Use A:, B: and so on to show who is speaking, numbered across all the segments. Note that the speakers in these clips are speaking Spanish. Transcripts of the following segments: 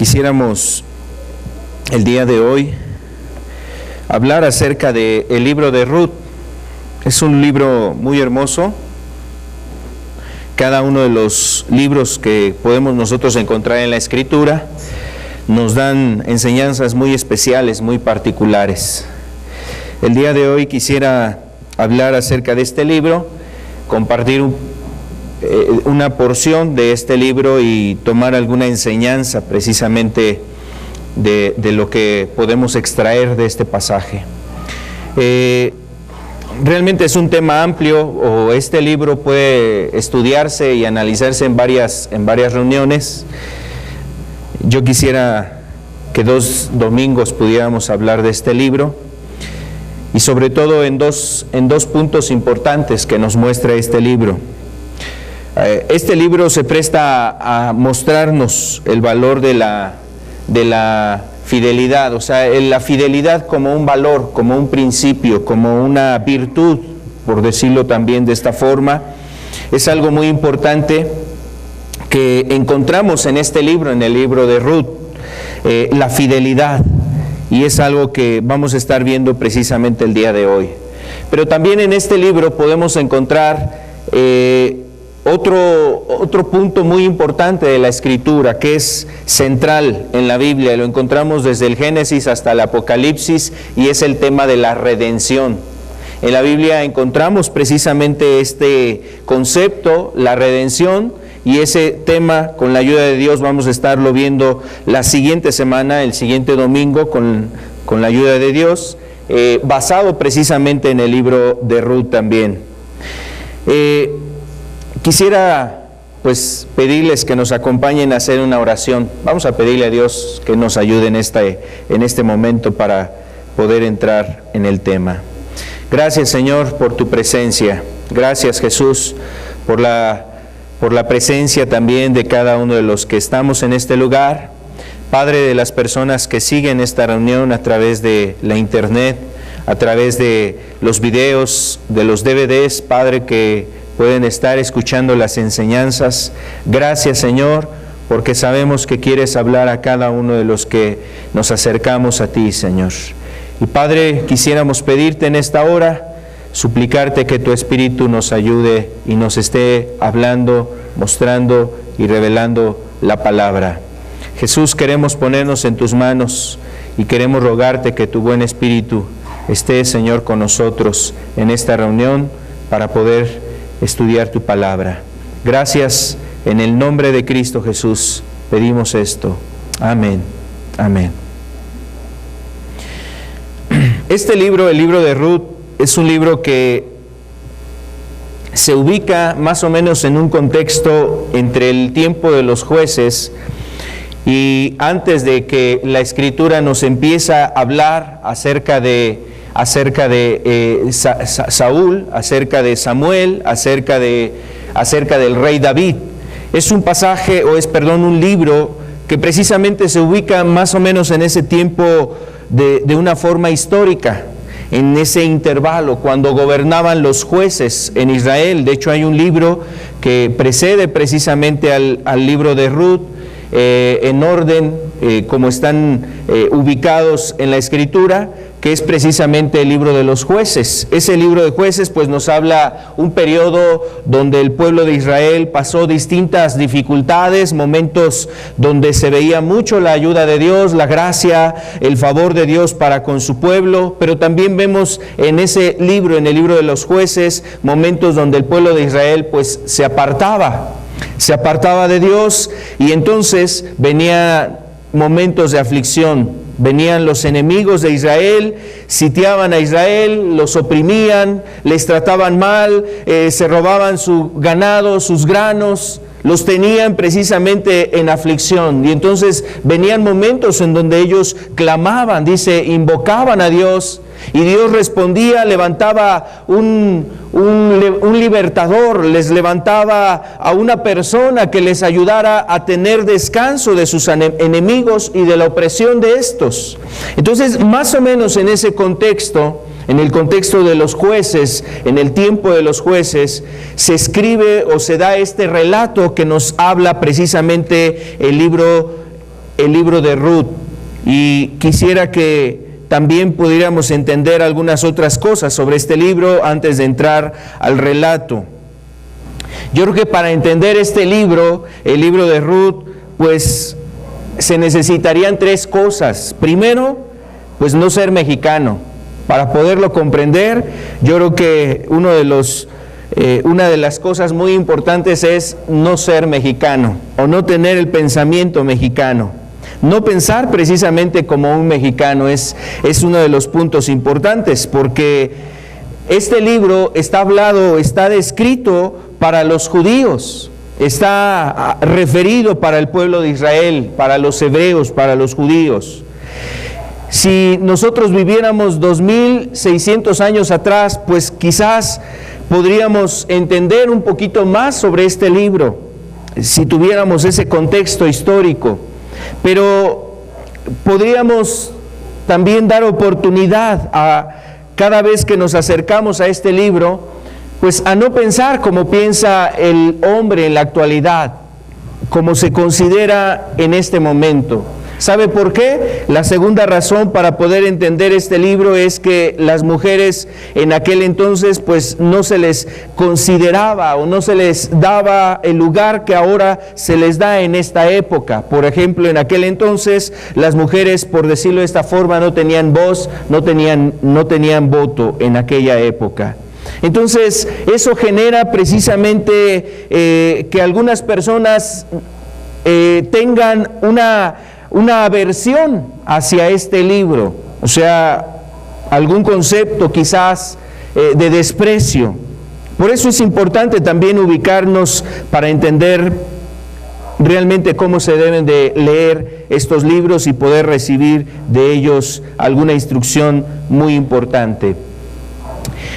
A: Quisiéramos el día de hoy hablar acerca del libro de Ruth. Es un libro muy hermoso. Cada uno de los libros que podemos nosotros encontrar en la Escritura nos dan enseñanzas muy especiales, muy particulares. El día de hoy quisiera hablar acerca de este libro, compartir una porción de este libro y tomar alguna enseñanza precisamente de lo que podemos extraer de este pasaje. Realmente es un tema amplio, o este libro puede estudiarse y analizarse en varias reuniones. Yo quisiera que 2 domingos pudiéramos hablar de este libro, y sobre todo en dos puntos importantes que nos muestra este libro. Este libro se presta a mostrarnos el valor de la fidelidad, o sea, la fidelidad como un valor, como un principio, como una virtud, por decirlo también de esta forma. Es algo muy importante que encontramos en este libro, en el libro de Ruth, la fidelidad, y es algo que vamos a estar viendo precisamente el día de hoy. Pero también en este libro podemos encontrar otro punto muy importante de la Escritura, que es central en la Biblia. Lo encontramos desde el Génesis hasta el Apocalipsis, y es el tema de la redención. En la Biblia encontramos precisamente este concepto, la redención, y ese tema, con la ayuda de Dios, vamos a estarlo viendo la siguiente semana, el siguiente domingo, con la ayuda de Dios, basado precisamente en el libro de Ruth también. Quisiera pedirles que nos acompañen a hacer una oración. Vamos a pedirle a Dios que nos ayude en este momento para poder entrar en el tema. Gracias, Señor, por tu presencia. Gracias, Jesús, por la presencia también de cada uno de los que estamos en este lugar. Padre, de las personas que siguen esta reunión a través de la internet, a través de los videos, de los DVDs, Padre, que pueden estar escuchando las enseñanzas. Gracias, Señor, porque sabemos que quieres hablar a cada uno de los que nos acercamos a ti, Señor. Y Padre, quisiéramos pedirte en esta hora, suplicarte que tu Espíritu nos ayude y nos esté hablando, mostrando y revelando la palabra. Jesús, queremos ponernos en tus manos y queremos rogarte que tu buen Espíritu esté, Señor, con nosotros en esta reunión para poder estudiar tu palabra. Gracias, en el nombre de Cristo Jesús pedimos esto. Amén. Amén. Este libro, el libro de Ruth, es un libro que se ubica más o menos en un contexto entre el tiempo de los jueces y antes de que la Escritura nos empieza a hablar acerca de Saúl, acerca de Samuel, acerca del rey David. Es un libro que precisamente se ubica más o menos en ese tiempo de una forma histórica, en ese intervalo, cuando gobernaban los jueces en Israel. De hecho, hay un libro que precede precisamente al libro de Ruth, en orden, como están ubicados en la Escritura, que es precisamente el libro de los jueces. Ese libro de jueces pues nos habla un periodo donde el pueblo de Israel pasó distintas dificultades, momentos donde se veía mucho la ayuda de Dios, la gracia, el favor de Dios para con su pueblo, pero también vemos en ese libro, en el libro de los jueces, momentos donde el pueblo de Israel pues se apartaba de Dios, y entonces venían momentos de aflicción. Venían los enemigos de Israel, sitiaban a Israel, los oprimían, les trataban mal, se robaban su ganado, sus granos, los tenían precisamente en aflicción. Y entonces venían momentos en donde ellos clamaban, invocaban a Dios, y Dios respondía, levantaba un libertador, les levantaba a una persona que les ayudara a tener descanso de sus enemigos y de la opresión de estos. Entonces, más o menos en ese contexto, en el contexto de los jueces, en el tiempo de los jueces, se escribe o se da este relato que nos habla precisamente el libro el libro de Ruth, y quisiera que también pudiéramos entender algunas otras cosas sobre este libro antes de entrar al relato. Yo creo que para entender este libro, el libro de Ruth, pues se necesitarían tres cosas. Primero, pues no ser mexicano. Para poderlo comprender, yo creo que una de las cosas muy importantes es no ser mexicano o no tener el pensamiento mexicano. No pensar precisamente como un mexicano es uno de los puntos importantes, porque este libro está descrito para los judíos, está referido para el pueblo de Israel, para los hebreos, para los judíos. Si nosotros viviéramos 2600 años atrás, pues quizás podríamos entender un poquito más sobre este libro, si tuviéramos ese contexto histórico. Pero podríamos también dar oportunidad a cada vez que nos acercamos a este libro, pues a no pensar como piensa el hombre en la actualidad, como se considera en este momento. ¿Sabe por qué? La segunda razón para poder entender este libro es que las mujeres en aquel entonces pues no se les consideraba o no se les daba el lugar que ahora se les da en esta época. Por ejemplo, en aquel entonces las mujeres, por decirlo de esta forma, no tenían voz, no tenían voto en aquella época. Entonces, eso genera precisamente que algunas personas tengan una aversión hacia este libro, o sea, algún concepto quizás de desprecio. Por eso es importante también ubicarnos para entender realmente cómo se deben de leer estos libros y poder recibir de ellos alguna instrucción muy importante.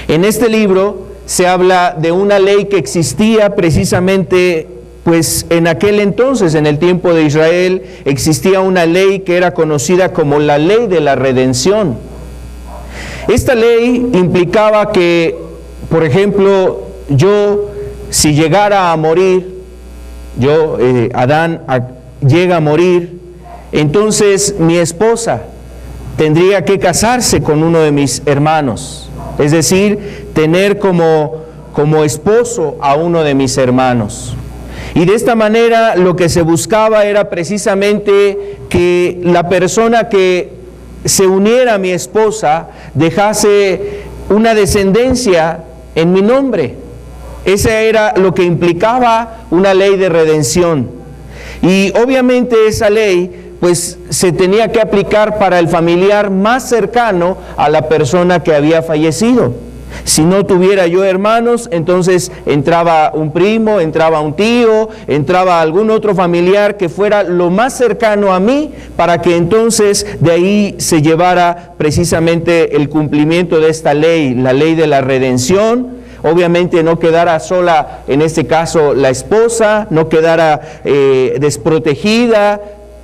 A: En este libro se habla de una ley que existía precisamente, pues en aquel entonces, en el tiempo de Israel, existía una ley que era conocida como la ley de la redención. Esta ley implicaba que, por ejemplo, si llegara a morir, Adán llega a morir, entonces mi esposa tendría que casarse con uno de mis hermanos, es decir, tener como esposo a uno de mis hermanos. Y de esta manera lo que se buscaba era precisamente que la persona que se uniera a mi esposa dejase una descendencia en mi nombre. Ese era lo que implicaba una ley de redención. Y obviamente esa ley pues se tenía que aplicar para el familiar más cercano a la persona que había fallecido. Si no tuviera yo hermanos, entonces entraba un primo, entraba un tío, entraba algún otro familiar que fuera lo más cercano a mí, para que entonces de ahí se llevara precisamente el cumplimiento de esta ley, la ley de la redención. Obviamente no quedara sola, en este caso la esposa, no quedara desprotegida.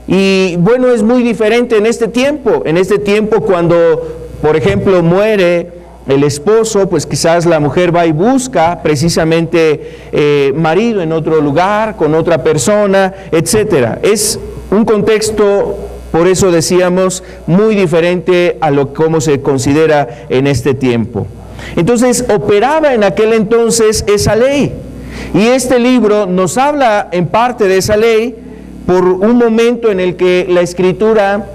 A: Y bueno, es muy diferente en este tiempo cuando, por ejemplo, muere el esposo, pues quizás la mujer va y busca precisamente marido en otro lugar, con otra persona, etcétera. Es un contexto, por eso decíamos, muy diferente a cómo se considera en este tiempo. Entonces, operaba en aquel entonces esa ley. Y este libro nos habla en parte de esa ley por un momento en el que la Escritura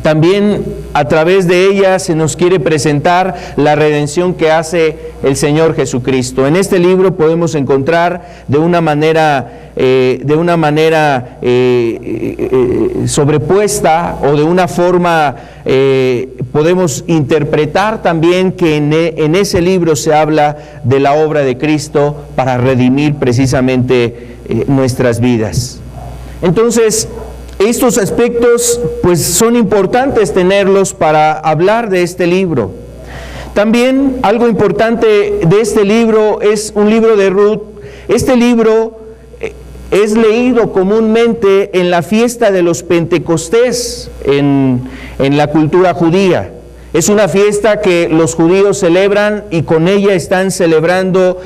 A: también a través de ella se nos quiere presentar la redención que hace el Señor Jesucristo. En este libro podemos encontrar de una manera sobrepuesta o de una forma podemos interpretar también que en ese libro se habla de la obra de Cristo para redimir precisamente nuestras vidas. Entonces, estos aspectos pues son importantes tenerlos para hablar de este libro. También algo importante de este libro es un libro de Ruth. Este libro es leído comúnmente en la fiesta de los Pentecostés en la cultura judía. Es una fiesta que los judíos celebran y con ella están celebrando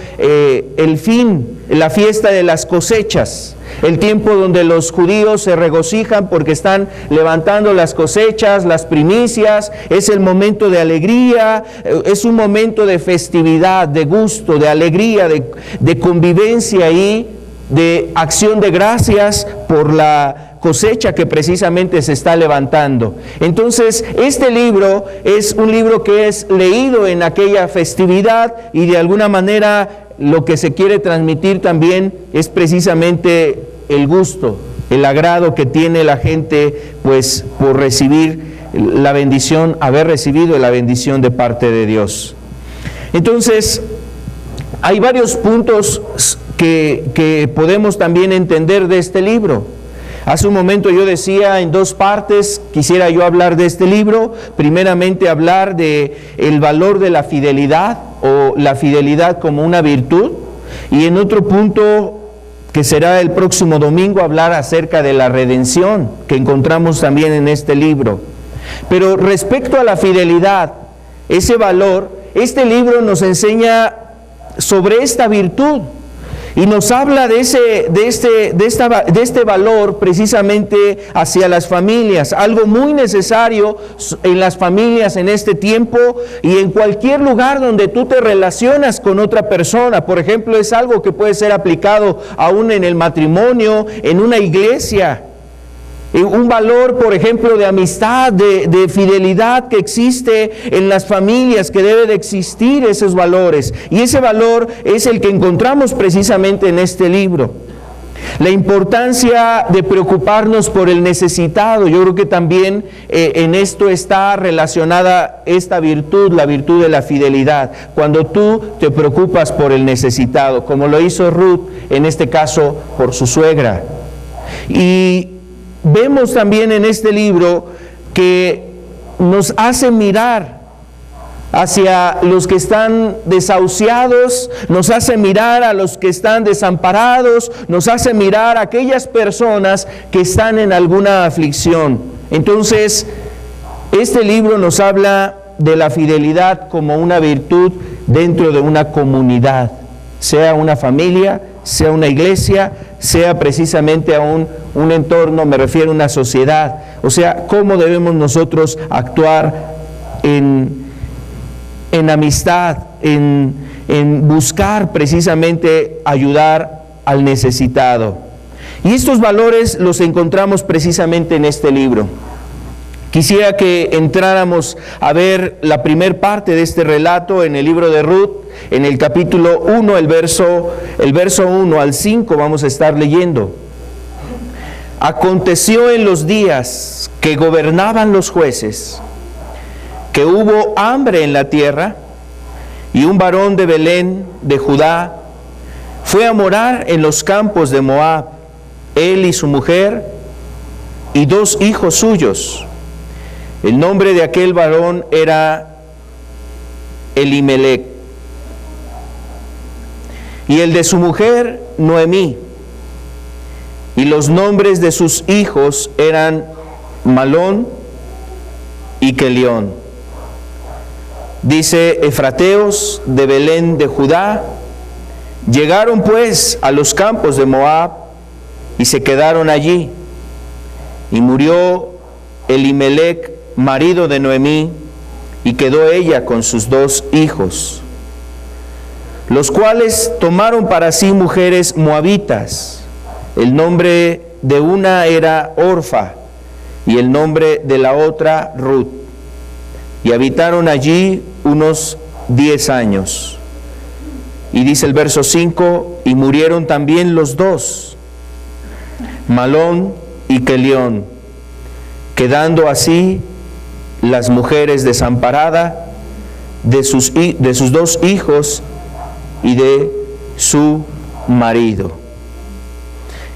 A: la fiesta de las cosechas. el tiempo donde los judíos se regocijan porque están levantando las cosechas, las primicias, es el momento de alegría, es un momento de festividad, de gusto, de alegría, de convivencia y de acción de gracias por la cosecha que precisamente se está levantando. Entonces, este libro es un libro que es leído en aquella festividad y de alguna manera lo que se quiere transmitir también es precisamente el gusto, el agrado que tiene la gente, pues, por recibir la bendición, haber recibido la bendición de parte de Dios. Entonces, hay varios puntos que podemos también entender de este libro. Hace un momento yo decía en dos partes, quisiera yo hablar de este libro. Primeramente hablar de el valor de la fidelidad o la fidelidad como una virtud. Y en otro punto, que será el próximo domingo, hablar acerca de la redención que encontramos también en este libro. Pero respecto a la fidelidad, ese valor, este libro nos enseña sobre esta virtud. Y nos habla de este valor precisamente hacia las familias, algo muy necesario en las familias en este tiempo y en cualquier lugar donde tú te relacionas con otra persona. Por ejemplo, es algo que puede ser aplicado aún en el matrimonio, en una iglesia. Un valor, por ejemplo, de amistad, de fidelidad que existe en las familias, que debe de existir esos valores. Y ese valor es el que encontramos precisamente en este libro. La importancia de preocuparnos por el necesitado, yo creo que también en esto está relacionada esta virtud, la virtud de la fidelidad. Cuando tú te preocupas por el necesitado, como lo hizo Ruth, en este caso por su suegra. Y vemos también en este libro que nos hace mirar hacia los que están desahuciados, nos hace mirar a los que están desamparados, nos hace mirar a aquellas personas que están en alguna aflicción. Entonces, este libro nos habla de la fidelidad como una virtud dentro de una comunidad, sea una familia, sea una iglesia, sea precisamente a un entorno, me refiero a una sociedad. O sea, cómo debemos nosotros actuar en amistad, en buscar precisamente ayudar al necesitado. Y estos valores los encontramos precisamente en este libro. Quisiera que entráramos a ver la primer parte de este relato en el libro de Ruth, en el capítulo 1, el verso 1 al 5 vamos a estar leyendo. Aconteció en los días que gobernaban los jueces, que hubo hambre en la tierra, y un varón de Belén, de Judá, fue a morar en los campos de Moab, él y su mujer, y 2 hijos suyos. El nombre de aquel varón era Elimelec, y el de su mujer, Noemí, y los nombres de sus hijos eran Malón y Kelión. Dice: efrateos de Belén de Judá, llegaron pues a los campos de Moab y se quedaron allí. Y murió Elimelec, marido de Noemí, y quedó ella con sus 2 hijos, los cuales tomaron para sí mujeres moabitas. El nombre de una era Orfa y el nombre de la otra Ruth. Y habitaron allí unos 10 años. Y dice el verso 5, y murieron también los 2, Malón y Kelión, quedando así las mujeres desamparadas de sus 2 hijos y de su marido.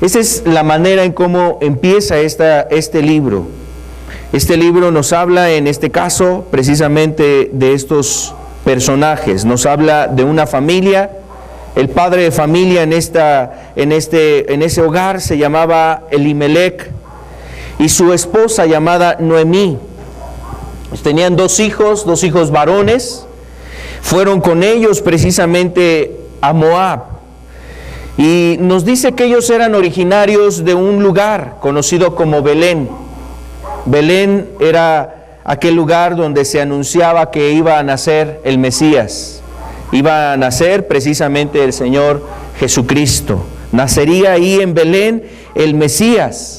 A: Esa es la manera en cómo empieza este libro. Este libro nos habla, en este caso, precisamente de estos personajes. Nos habla de una familia. El padre de familia en ese hogar se llamaba Elimelec, y su esposa llamada Noemí. Tenían 2 hijos varones. Fueron con ellos precisamente a Moab. Y nos dice que ellos eran originarios de un lugar conocido como Belén. Belén era aquel lugar donde se anunciaba que iba a nacer el Mesías. Iba a nacer precisamente el Señor Jesucristo. Nacería ahí en Belén el Mesías.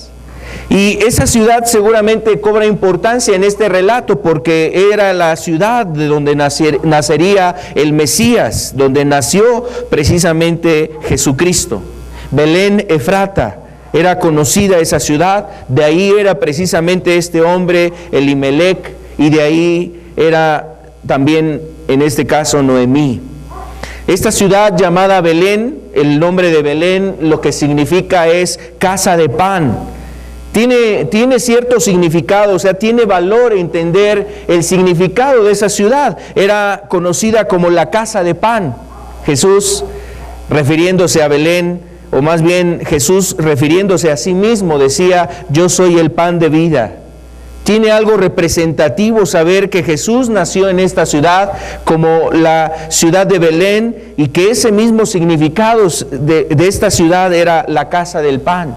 A: Y esa ciudad seguramente cobra importancia en este relato porque era la ciudad de donde nacería el Mesías, donde nació precisamente Jesucristo. Belén Efrata era conocida esa ciudad, de ahí era precisamente este hombre Elimelec, y de ahí era también en este caso Noemí. Esta ciudad llamada Belén, el nombre de Belén lo que significa es casa de pan. Tiene cierto significado, o sea, tiene valor entender el significado de esa ciudad. Era conocida como la casa de pan. Jesús, refiriéndose a Belén, o más bien Jesús refiriéndose a sí mismo, decía: yo soy el pan de vida. Tiene algo representativo saber que Jesús nació en esta ciudad como la ciudad de Belén, y que ese mismo significado de esta ciudad era la casa del pan.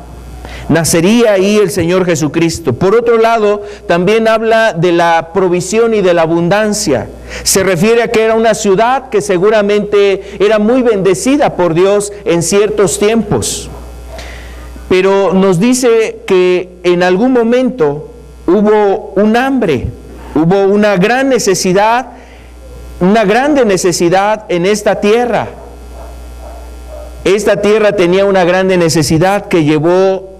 A: Nacería ahí el Señor Jesucristo. Por otro lado, también habla de la provisión y de la abundancia. Se refiere a que era una ciudad que seguramente era muy bendecida por Dios en ciertos tiempos. Pero nos dice que en algún momento hubo un hambre, hubo una gran necesidad, una grande necesidad en esta tierra. Esta tierra tenía una grande necesidad que llevó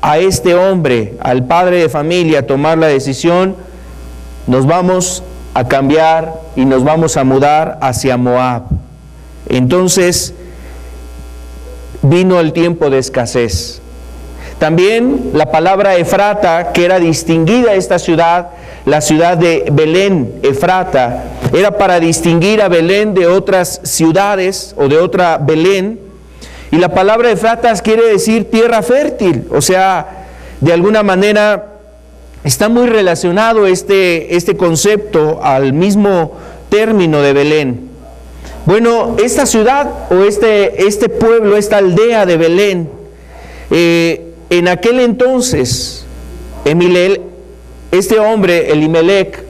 A: a este hombre, al padre de familia, a tomar la decisión: nos vamos a cambiar y nos vamos a mudar hacia Moab. Entonces vino el tiempo de escasez. También la palabra Efrata, que era distinguida esta ciudad, la ciudad de Belén, Efrata, era para distinguir a Belén de otras ciudades o de otra Belén. Y la palabra Efratas quiere decir tierra fértil, o sea, de alguna manera está muy relacionado este concepto al mismo término de Belén. Bueno, esta ciudad o este pueblo, esta aldea de Belén, en aquel entonces, este hombre, Elimelec,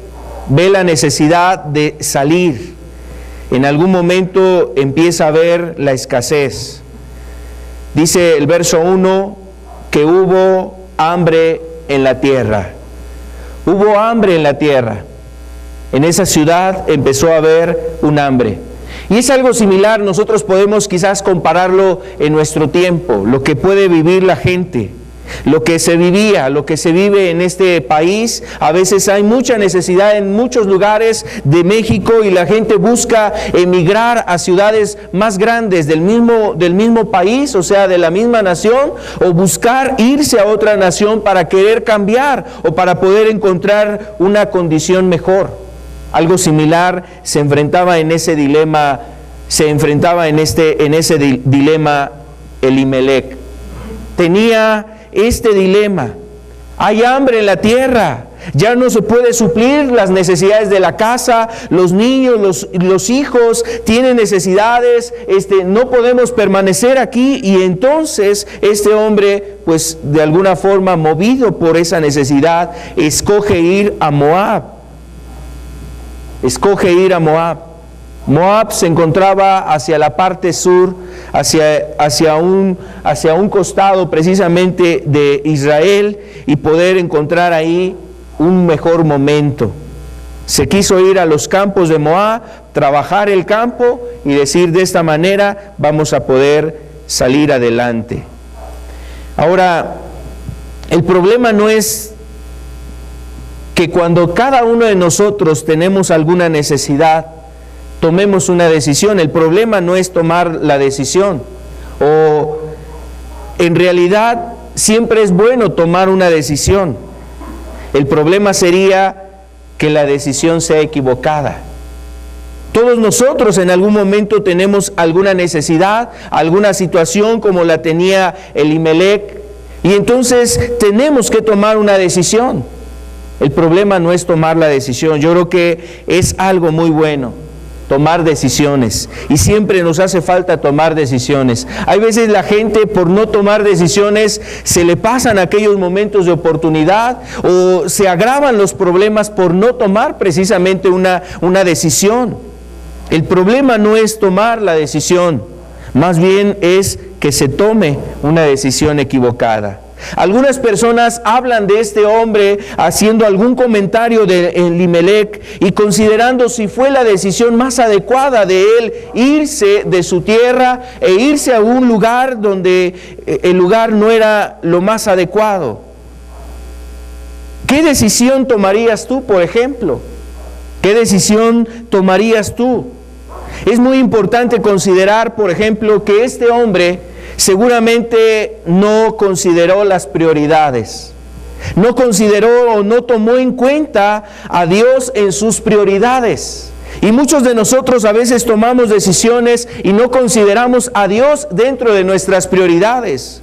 A: ve la necesidad de salir. En algún momento empieza a ver la escasez. Dice el verso 1 que hubo hambre en la tierra. Hubo hambre en la tierra. En esa ciudad empezó a haber un hambre. Y es algo similar, nosotros podemos quizás compararlo en nuestro tiempo, lo que puede vivir la gente, lo que se vivía, lo que se vive en este país. A veces hay mucha necesidad en muchos lugares de México y la gente busca emigrar a ciudades más grandes del mismo país, o sea, de la misma nación, o buscar irse a otra nación para querer cambiar o para poder encontrar una condición mejor. Algo similar se enfrentaba en ese dilema Elimelec. Tenía este dilema: hay hambre en la tierra, ya no se puede suplir las necesidades de la casa, los niños, los hijos tienen necesidades, no podemos permanecer aquí. Y entonces este hombre, pues de alguna forma movido por esa necesidad, escoge ir a Moab. Moab se encontraba hacia la parte sur, hacia un costado precisamente de Israel, y poder encontrar ahí un mejor momento. Se quiso ir a los campos de Moab, trabajar el campo y decir: de esta manera vamos a poder salir adelante. Ahora, el problema no es que cuando cada uno de nosotros tenemos alguna necesidad, tomemos una decisión. El problema no es tomar la decisión, o en realidad siempre es bueno tomar una decisión. El problema sería que la decisión sea equivocada. Todos nosotros en algún momento tenemos alguna necesidad, alguna situación como la tenía Elimelec, y entonces tenemos que tomar una decisión. El problema no es tomar la decisión. Yo creo que es algo muy bueno. tomar decisiones. Y siempre nos hace falta tomar decisiones. Hay veces la gente, por no tomar decisiones, se le pasan aquellos momentos de oportunidad o se agravan los problemas por no tomar precisamente una decisión. El problema no es tomar la decisión, más bien es que se tome una decisión equivocada. Algunas personas hablan de este hombre haciendo algún comentario de Elimelec y considerando si fue la decisión más adecuada de él irse de su tierra e irse a un lugar donde el lugar no era lo más adecuado. ¿Qué decisión tomarías tú, por ejemplo? ¿Qué decisión tomarías tú? Es muy importante considerar, por ejemplo, que este hombre seguramente no consideró las prioridades. No consideró o no tomó en cuenta a Dios en sus prioridades. Y muchos de nosotros a veces tomamos decisiones y no consideramos a Dios dentro de nuestras prioridades.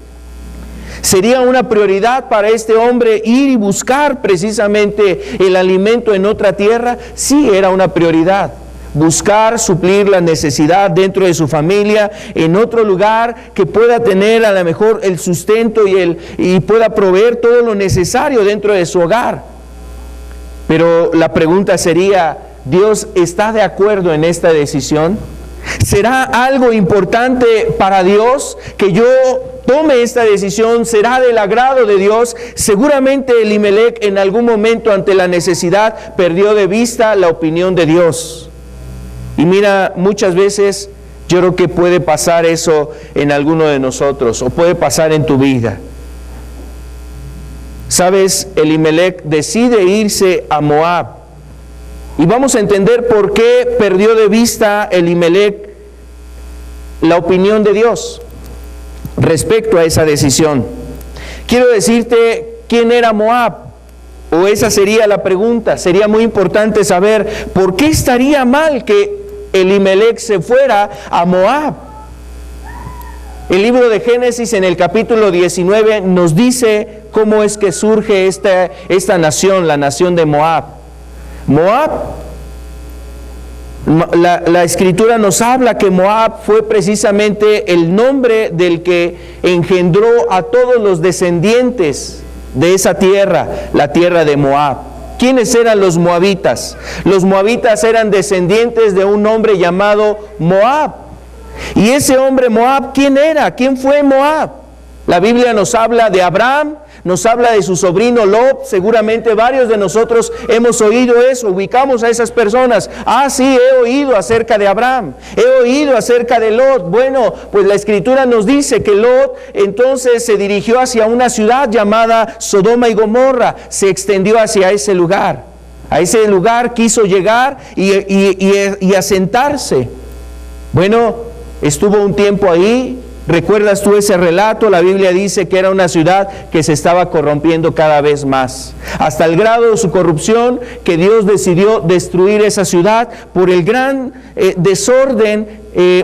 A: ¿Sería una prioridad para este hombre ir y buscar precisamente el alimento en otra tierra? Sí, era una prioridad. Buscar suplir la necesidad dentro de su familia en otro lugar que pueda tener a lo mejor el sustento y pueda proveer todo lo necesario dentro de su hogar. Pero la pregunta sería, ¿Dios está de acuerdo en esta decisión? ¿Será algo importante para Dios que yo tome esta decisión? ¿Será del agrado de Dios? Seguramente Elimelec en algún momento ante la necesidad perdió de vista la opinión de Dios. Y mira, muchas veces yo creo que puede pasar eso en alguno de nosotros, o puede pasar en tu vida. ¿Sabes? Elimelec decide irse a Moab. Y vamos a entender por qué perdió de vista Elimelec la opinión de Dios respecto a esa decisión. Quiero decirte quién era Moab. O esa sería la pregunta. Sería muy importante saber por qué estaría mal que Elimelec se fuera a Moab. El libro de Génesis en el capítulo 19 nos dice cómo es que surge esta nación, la nación de Moab. Moab, la escritura nos habla que Moab fue precisamente el nombre del que engendró a todos los descendientes de esa tierra, la tierra de Moab. ¿Quiénes eran los moabitas? Los moabitas eran descendientes de un hombre llamado Moab. Y ese hombre Moab, ¿quién era? ¿Quién fue Moab? La Biblia nos habla de Abraham, nos habla de su sobrino Lot. Seguramente varios de nosotros hemos oído eso, ubicamos a esas personas. Ah, sí, he oído acerca de Abraham, he oído acerca de Lot. Bueno, pues la escritura nos dice que Lot entonces se dirigió hacia una ciudad llamada Sodoma y Gomorra, se extendió hacia ese lugar. A ese lugar quiso llegar y asentarse. Bueno, estuvo un tiempo ahí. ¿Recuerdas tú ese relato? La Biblia dice que era una ciudad que se estaba corrompiendo cada vez más, hasta el grado de su corrupción que Dios decidió destruir esa ciudad por el gran desorden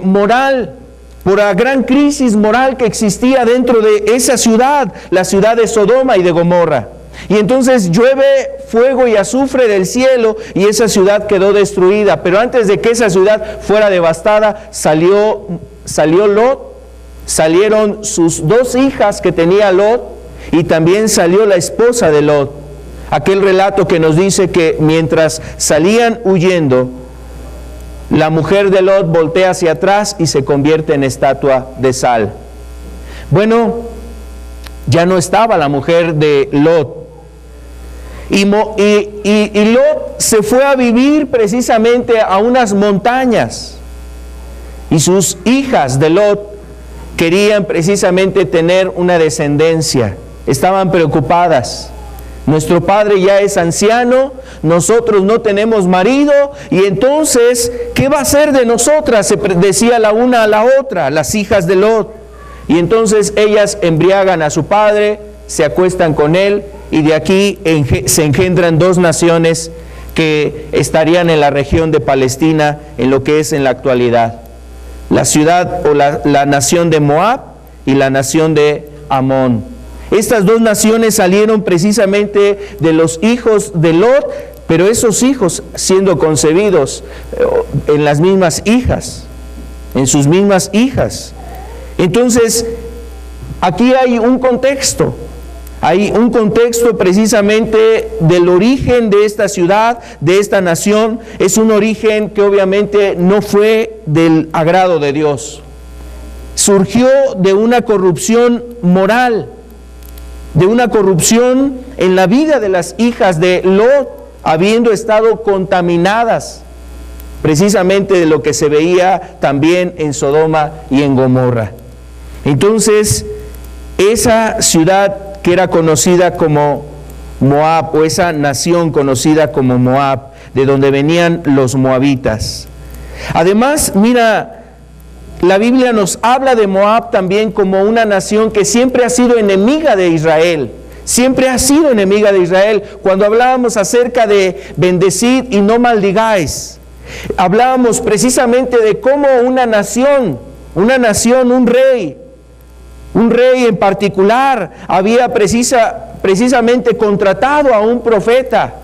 A: moral, por la gran crisis moral que existía dentro de esa ciudad, la ciudad de Sodoma y de Gomorra. Y entonces llueve fuego y azufre del cielo y esa ciudad quedó destruida. Pero antes de que esa ciudad fuera devastada, salió Lot. Salieron sus dos hijas que tenía Lot y también salió la esposa de Lot. Aquel relato que nos dice que mientras salían huyendo, la mujer de Lot voltea hacia atrás y se convierte en estatua de sal. Bueno, ya no estaba la mujer de Lot. Y Lot se fue a vivir precisamente a unas montañas. Y sus hijas de Lot querían precisamente tener una descendencia, estaban preocupadas. Nuestro padre ya es anciano, nosotros no tenemos marido, y entonces, ¿qué va a hacer de nosotras? Se decía la una a la otra, las hijas de Lot. Y entonces ellas embriagan a su padre, se acuestan con él, y de aquí se engendran dos naciones que estarían en la región de Palestina, en lo que es en la actualidad. La ciudad o la nación de Moab y la nación de Amón. Estas dos naciones salieron precisamente de los hijos de Lot, pero esos hijos siendo concebidos en las mismas hijas, en sus mismas hijas. Entonces, aquí hay un contexto precisamente del origen de esta ciudad, de esta nación. Es un origen que obviamente no fue del agrado de Dios. Surgió de una corrupción moral, de una corrupción en la vida de las hijas de Lot, habiendo estado contaminadas precisamente de lo que se veía también en Sodoma y en Gomorra. Entonces, esa ciudad que era conocida como Moab, o esa nación conocida como Moab, de donde venían los moabitas. Además, mira, la Biblia nos habla de Moab también como una nación que siempre ha sido enemiga de Israel. Siempre ha sido enemiga de Israel. Cuando hablábamos acerca de bendecid y no maldigáis, hablábamos precisamente de cómo una nación, un rey en particular había precisamente contratado a un profeta.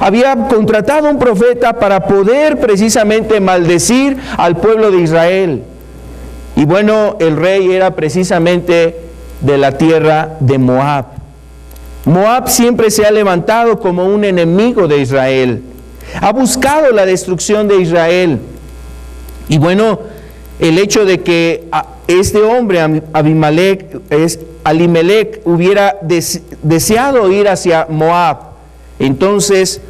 A: Había contratado a un profeta para poder precisamente maldecir al pueblo de Israel. Y bueno, el rey era precisamente de la tierra de Moab. Moab siempre se ha levantado como un enemigo de Israel. Ha buscado la destrucción de Israel. Y bueno, el hecho de que este hombre, Alimelec, hubiera deseado ir hacia Moab, entonces,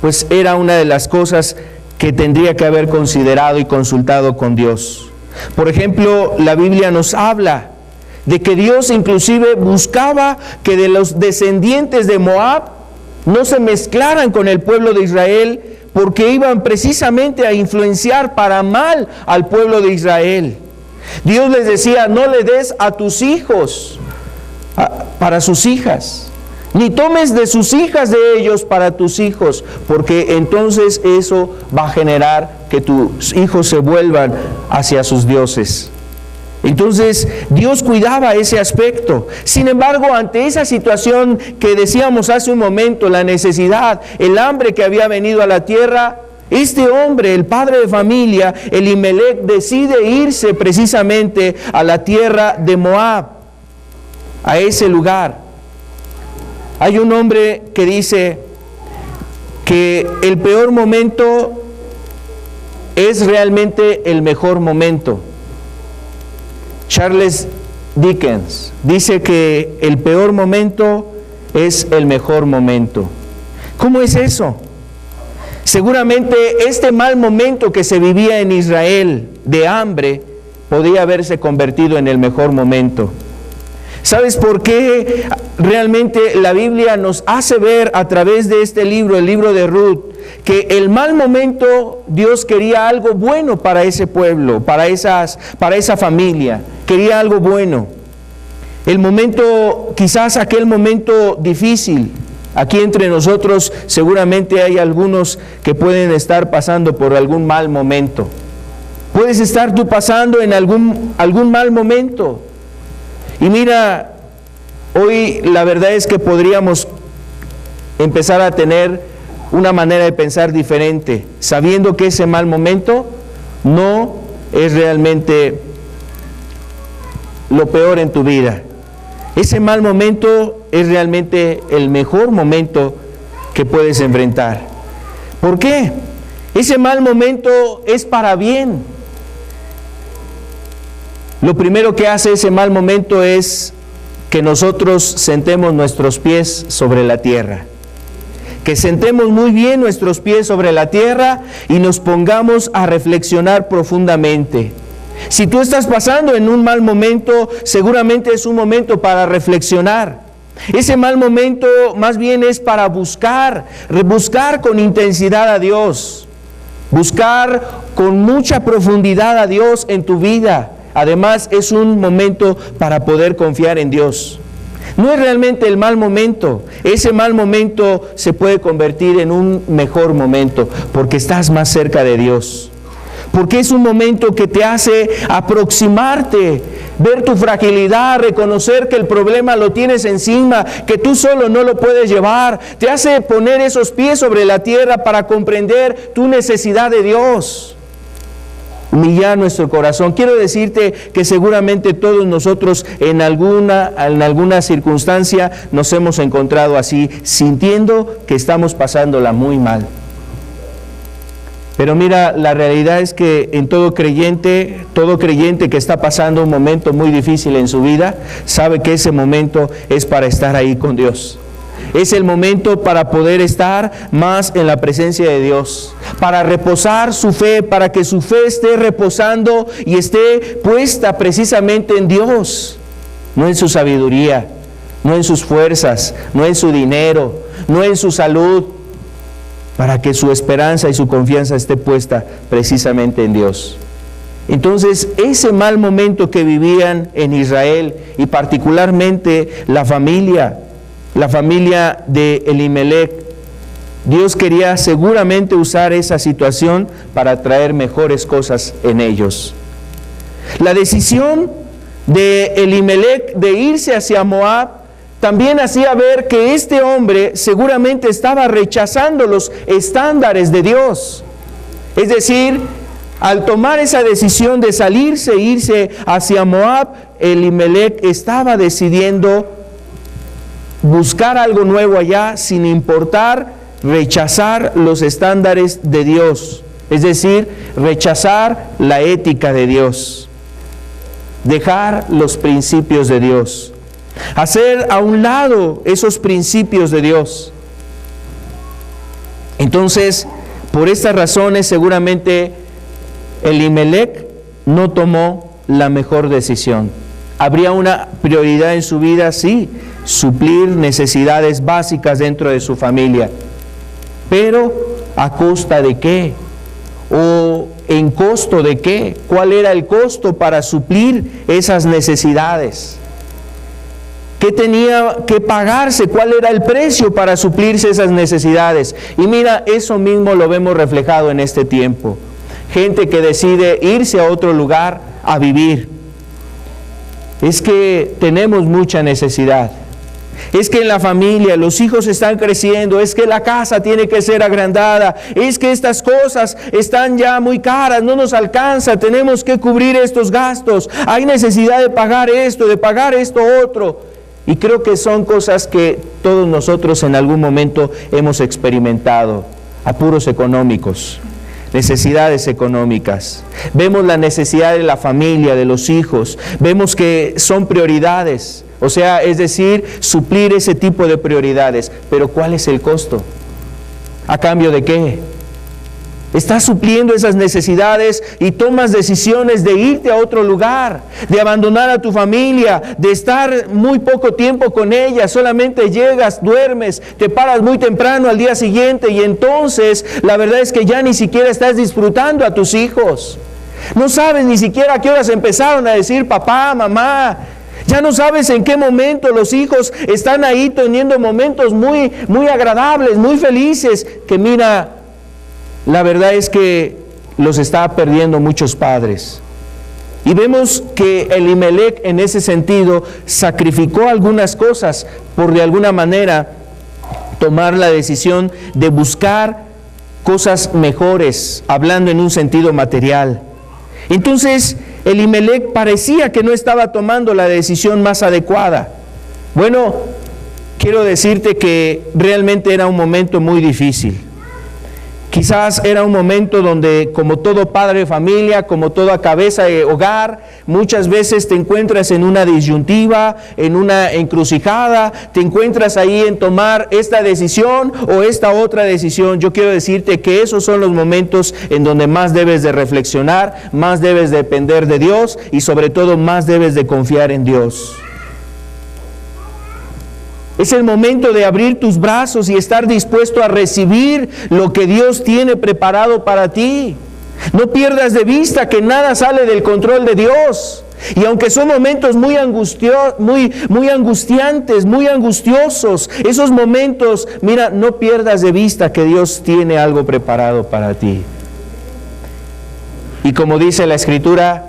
A: pues era una de las cosas que tendría que haber considerado y consultado con Dios. Por ejemplo, la Biblia nos habla de que Dios inclusive buscaba que de los descendientes de Moab no se mezclaran con el pueblo de Israel, porque iban precisamente a influenciar para mal al pueblo de Israel. Dios les decía, no le des a tus hijos para sus hijas, ni tomes de sus hijas de ellos para tus hijos, porque entonces eso va a generar que tus hijos se vuelvan hacia sus dioses. Entonces Dios cuidaba ese aspecto. Sin embargo, ante esa situación que decíamos hace un momento, la necesidad, el hambre que había venido a la tierra, este hombre, el padre de familia, Elimelec, decide irse precisamente a la tierra de Moab, a ese lugar. Hay un hombre que dice que el peor momento es realmente el mejor momento. Charles Dickens dice que el peor momento es el mejor momento. ¿Cómo es eso? Seguramente este mal momento que se vivía en Israel de hambre podía haberse convertido en el mejor momento. ¿Sabes por qué realmente la Biblia nos hace ver a través de este libro, el libro de Ruth, que el mal momento Dios quería algo bueno para ese pueblo, para esa familia? Quería algo bueno. El momento, quizás aquel momento difícil, aquí entre nosotros seguramente hay algunos que pueden estar pasando por algún mal momento. Puedes estar tú pasando en algún mal momento. Y mira, hoy la verdad es que podríamos empezar a tener una manera de pensar diferente, sabiendo que ese mal momento no es realmente lo peor en tu vida. Ese mal momento es realmente el mejor momento que puedes enfrentar. ¿Por qué? Ese mal momento es para bien. Lo primero que hace ese mal momento es que nosotros sentemos nuestros pies sobre la tierra. Que sentemos muy bien nuestros pies sobre la tierra y nos pongamos a reflexionar profundamente. Si tú estás pasando en un mal momento, seguramente es un momento para reflexionar. Ese mal momento más bien es para buscar con intensidad a Dios, buscar con mucha profundidad a Dios en tu vida. Además, es un momento para poder confiar en Dios. No es realmente el mal momento. Ese mal momento se puede convertir en un mejor momento porque estás más cerca de Dios. porque es un momento que te hace aproximarte, ver tu fragilidad, reconocer que el problema lo tienes encima, que tú solo no lo puedes llevar. Te hace poner esos pies sobre la tierra para comprender tu necesidad de Dios. Humillar nuestro corazón. Quiero decirte que seguramente todos nosotros en alguna circunstancia nos hemos encontrado así, sintiendo que estamos pasándola muy mal. Pero mira, la realidad es que en todo creyente que está pasando un momento muy difícil en su vida, sabe que ese momento es para estar ahí con Dios. Es el momento para poder estar más en la presencia de Dios, para reposar su fe, para que su fe esté reposando y esté puesta precisamente en Dios, no en su sabiduría, no en sus fuerzas, no en su dinero, no en su salud, para que su esperanza y su confianza esté puesta precisamente en Dios. Entonces, ese mal momento que vivían en Israel, y particularmente la familia de Elimelec, Dios quería seguramente usar esa situación para traer mejores cosas en ellos. La decisión de Elimelec de irse hacia Moab también hacía ver que este hombre seguramente estaba rechazando los estándares de Dios. Es decir, al tomar esa decisión de salirse e irse hacia Moab, Elimelec estaba decidiendo buscar algo nuevo allá sin importar rechazar los estándares de Dios. Es decir, rechazar la ética de Dios, dejar los principios de Dios, hacer a un lado esos principios de Dios. Entonces, por estas razones, seguramente Elimelec no tomó la mejor decisión. Habría una prioridad en su vida, sí, suplir necesidades básicas dentro de su familia. Pero, ¿a costa de qué? ¿O en costo de qué? ¿Cuál era el costo para suplir esas necesidades? ¿Qué tenía que pagarse? ¿Cuál era el precio para suplirse esas necesidades? Y mira, eso mismo lo vemos reflejado en este tiempo. Gente que decide irse a otro lugar a vivir. Es que tenemos mucha necesidad. Es que en la familia los hijos están creciendo, es que la casa tiene que ser agrandada, es que estas cosas están ya muy caras, no nos alcanza, tenemos que cubrir estos gastos, hay necesidad de pagar esto otro. Y creo que son cosas que todos nosotros en algún momento hemos experimentado, apuros económicos, necesidades económicas. Vemos la necesidad de la familia, de los hijos, vemos que son prioridades. O sea, es decir, suplir ese tipo de prioridades. Pero ¿cuál es el costo? ¿A cambio de qué? Estás supliendo esas necesidades y tomas decisiones de irte a otro lugar, de abandonar a tu familia, de estar muy poco tiempo con ella, solamente llegas, duermes, te paras muy temprano al día siguiente y entonces la verdad es que ya ni siquiera estás disfrutando a tus hijos. No sabes ni siquiera a qué horas empezaron a decir papá, mamá. Ya no sabes en qué momento los hijos están ahí teniendo momentos muy, muy agradables, muy felices, que mira, la verdad es que los está perdiendo muchos padres. Y vemos que Elimelec en ese sentido sacrificó algunas cosas por de alguna manera tomar la decisión de buscar cosas mejores, hablando en un sentido material. Entonces, Elimelec parecía que no estaba tomando la decisión más adecuada. Bueno, quiero decirte que realmente era un momento muy difícil. Quizás era un momento donde, como todo padre de familia, como toda cabeza de hogar, muchas veces te encuentras en una disyuntiva, en una encrucijada, te encuentras ahí en tomar esta decisión o esta otra decisión. Yo quiero decirte que esos son los momentos en donde más debes de reflexionar, más debes de depender de Dios y sobre todo más debes de confiar en Dios. Es el momento de abrir tus brazos y estar dispuesto a recibir lo que Dios tiene preparado para ti. No pierdas de vista que nada sale del control de Dios. Y aunque son momentos muy angustiantes, muy angustiosos, esos momentos, mira, no pierdas de vista que Dios tiene algo preparado para ti. Y como dice la Escritura,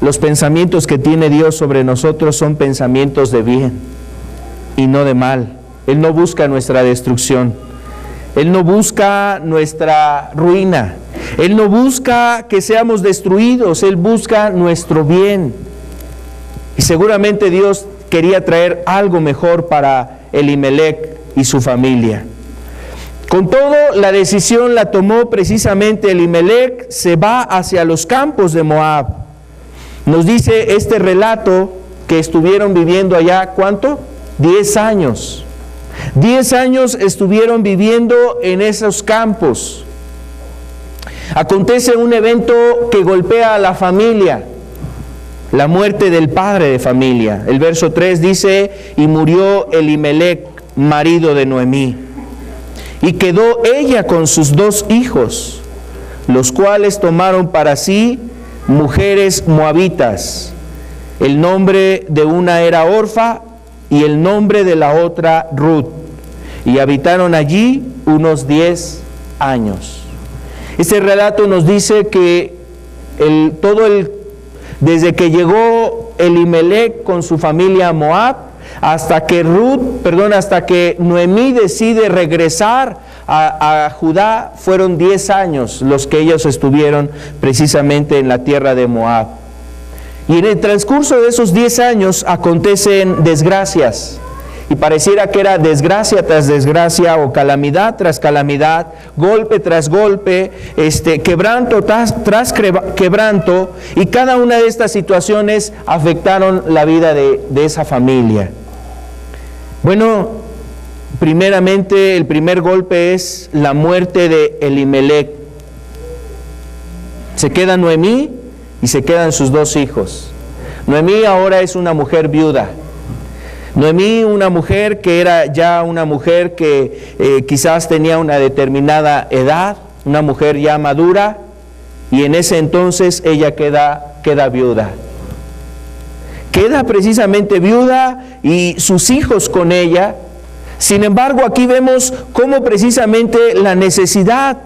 A: los pensamientos que tiene Dios sobre nosotros son pensamientos de bien y no de mal. Él no busca nuestra destrucción. Él no busca nuestra ruina. Él no busca que seamos destruidos. Él busca nuestro bien. Y seguramente Dios quería traer algo mejor para Elimelec y su familia. Con todo, la decisión la tomó precisamente Elimelec. Se va hacia los campos de Moab. Nos dice este relato que estuvieron viviendo allá, ¿cuánto? 10 años. 10 años estuvieron viviendo en esos campos. Acontece un evento que golpea a la familia, la muerte del padre de familia. El verso 3 dice, y murió Elimelec, marido de Noemí, y quedó ella con sus 2 hijos, los cuales tomaron para sí mujeres moabitas. El nombre de una era Orfa y el nombre de la otra Ruth, y habitaron allí unos 10 años. Este relato nos dice que desde que llegó Elimelec con su familia a Moab, hasta que Noemí decide regresar a Judá, fueron 10 años los que ellos estuvieron precisamente en la tierra de Moab. Y en el transcurso de esos 10 años acontecen desgracias, y pareciera que era desgracia tras desgracia, o calamidad tras calamidad, golpe tras golpe, quebranto tras quebranto, y cada una de estas situaciones afectaron la vida de esa familia. Bueno, primeramente el primer golpe es la muerte de Elimelec. Se queda Noemí y se quedan sus 2 hijos. Noemí ahora es una mujer viuda. Noemí, una mujer que era ya una mujer que quizás tenía una determinada edad, una mujer ya madura, y en ese entonces ella queda viuda. Queda precisamente viuda y sus hijos con ella. Sin embargo, aquí vemos cómo precisamente la necesidad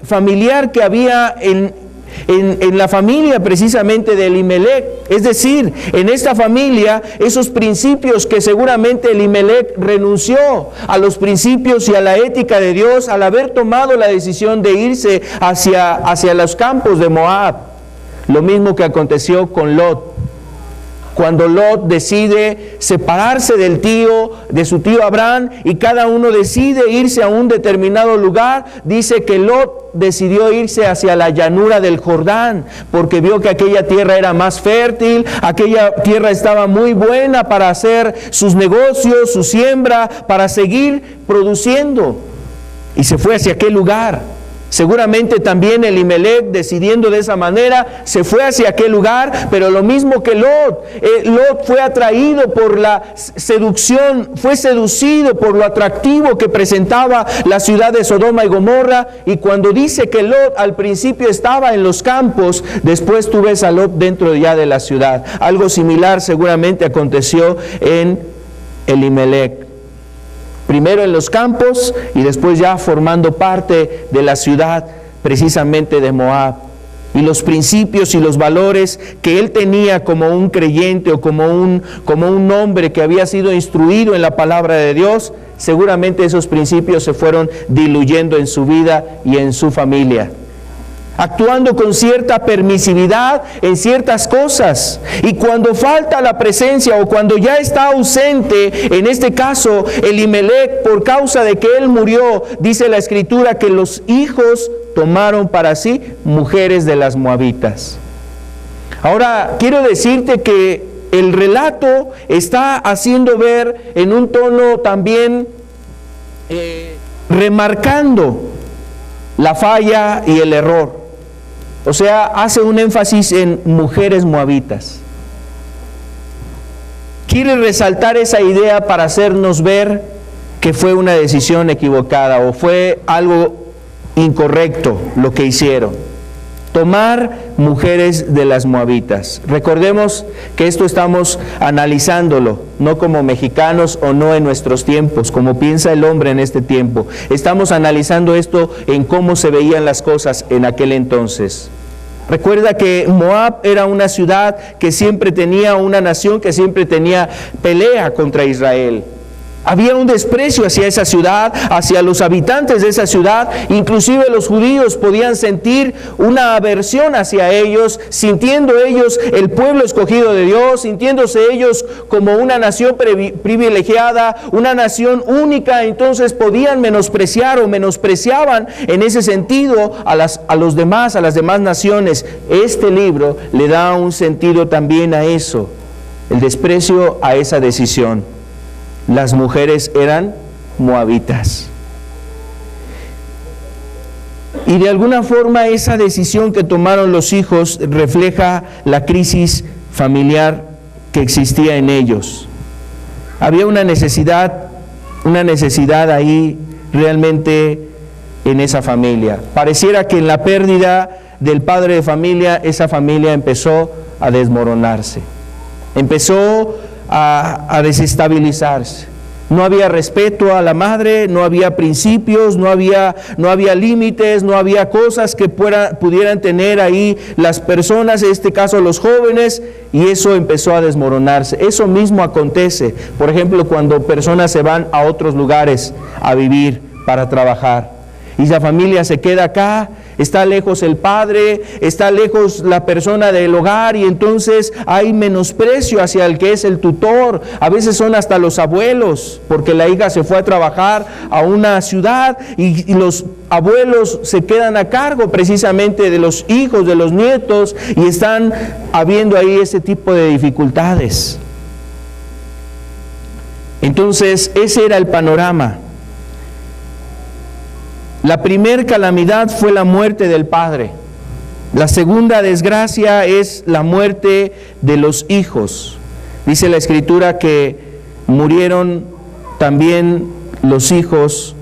A: familiar que había en la familia precisamente de Elimelec, es decir, en esta familia, esos principios que seguramente Elimelec renunció a los principios y a la ética de Dios al haber tomado la decisión de irse hacia los campos de Moab. Lo mismo que aconteció con Lot. Cuando Lot decide separarse de su tío Abraham, y cada uno decide irse a un determinado lugar, dice que Lot decidió irse hacia la llanura del Jordán, porque vio que aquella tierra era más fértil, aquella tierra estaba muy buena para hacer sus negocios, su siembra, para seguir produciendo, y se fue hacia aquel lugar. Seguramente también Elimelec, decidiendo de esa manera, se fue hacia aquel lugar, pero lo mismo que Lot. Lot fue atraído por la seducción, fue seducido por lo atractivo que presentaba la ciudad de Sodoma y Gomorra, y cuando dice que Lot al principio estaba en los campos, después tú ves a Lot dentro ya de la ciudad. Algo similar seguramente aconteció en Elimelec. Primero en los campos y después ya formando parte de la ciudad precisamente de Moab. Y los principios y los valores que él tenía como un creyente o como un hombre que había sido instruido en la palabra de Dios, seguramente esos principios se fueron diluyendo en su vida y en su familia, actuando con cierta permisividad en ciertas cosas. Y cuando falta la presencia, o cuando ya está ausente, en este caso Elimelec, por causa de que él murió, dice la Escritura que los hijos tomaron para sí mujeres de las moabitas. Ahora, quiero decirte que el relato está haciendo ver en un tono también remarcando la falla y el error. O sea, hace un énfasis en mujeres moabitas. Quiere resaltar esa idea para hacernos ver que fue una decisión equivocada o fue algo incorrecto lo que hicieron. tomar mujeres de las moabitas. Recordemos que esto estamos analizándolo, no como mexicanos o no en nuestros tiempos, como piensa el hombre en este tiempo. Estamos analizando esto en cómo se veían las cosas en aquel entonces. Recuerda que Moab era una ciudad que siempre tenía, una nación que siempre tenía pelea contra Israel. Había un desprecio hacia esa ciudad, hacia los habitantes de esa ciudad. Inclusive los judíos podían sentir una aversión hacia ellos, sintiendo ellos el pueblo escogido de Dios, sintiéndose ellos como una nación privilegiada, una nación única. Entonces podían menospreciar o menospreciaban en ese sentido a las demás naciones. Este libro le da un sentido también a eso, el desprecio a esa decisión. Las mujeres eran moabitas. Y de alguna forma esa decisión que tomaron los hijos refleja la crisis familiar que existía en ellos. Había una necesidad ahí realmente en esa familia. Pareciera que en la pérdida del padre de familia, esa familia empezó a desmoronarse. Empezó a desestabilizarse. No había respeto a la madre, no había principios, no había límites, no había cosas que pudieran tener ahí las personas, en este caso los jóvenes, y eso empezó a desmoronarse. Eso mismo acontece, por ejemplo, cuando personas se van a otros lugares a vivir para trabajar. Y la familia se queda acá, está lejos el padre, está lejos la persona del hogar, y entonces hay menosprecio hacia el que es el tutor. A veces son hasta los abuelos, porque la hija se fue a trabajar a una ciudad y los abuelos se quedan a cargo precisamente de los hijos, de los nietos, y están habiendo ahí ese tipo de dificultades. Entonces, ese era el panorama. La primer calamidad fue la muerte del padre. La segunda desgracia es la muerte de los hijos. Dice la Escritura que murieron también los hijos,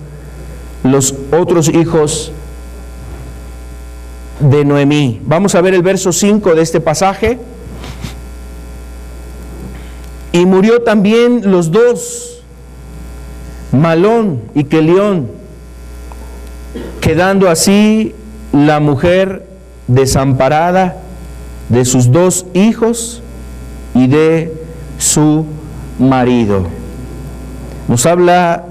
A: los otros hijos de Noemí. Vamos a ver el verso 5 de este pasaje. Y murió también los dos, Malón y Quelión, quedando así la mujer desamparada de sus dos hijos y de su marido. Nos habla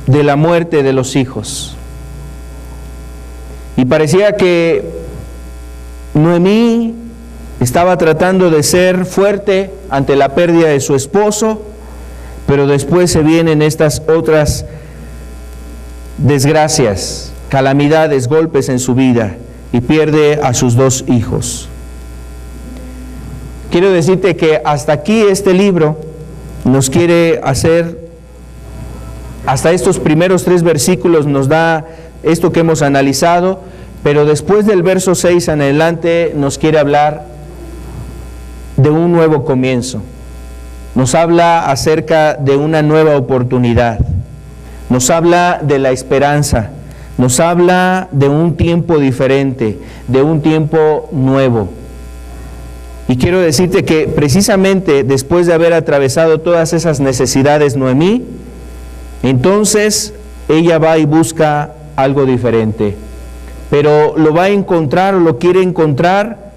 A: de la muerte de los hijos. Y parecía que Noemí estaba tratando de ser fuerte ante la pérdida de su esposo, pero después se vienen estas otras desgracias, calamidades, golpes en su vida, y pierde a sus dos hijos. Quiero decirte que hasta aquí este libro nos quiere hacer, hasta estos primeros 3 versículos nos da esto que hemos analizado, pero después del verso 6 en adelante nos quiere hablar de un nuevo comienzo. Nos habla acerca de una nueva oportunidad. Nos habla de la esperanza, nos habla de un tiempo diferente, de un tiempo nuevo. Y quiero decirte que precisamente después de haber atravesado todas esas necesidades Noemí, entonces ella va y busca algo diferente. Pero lo va a encontrar o lo quiere encontrar,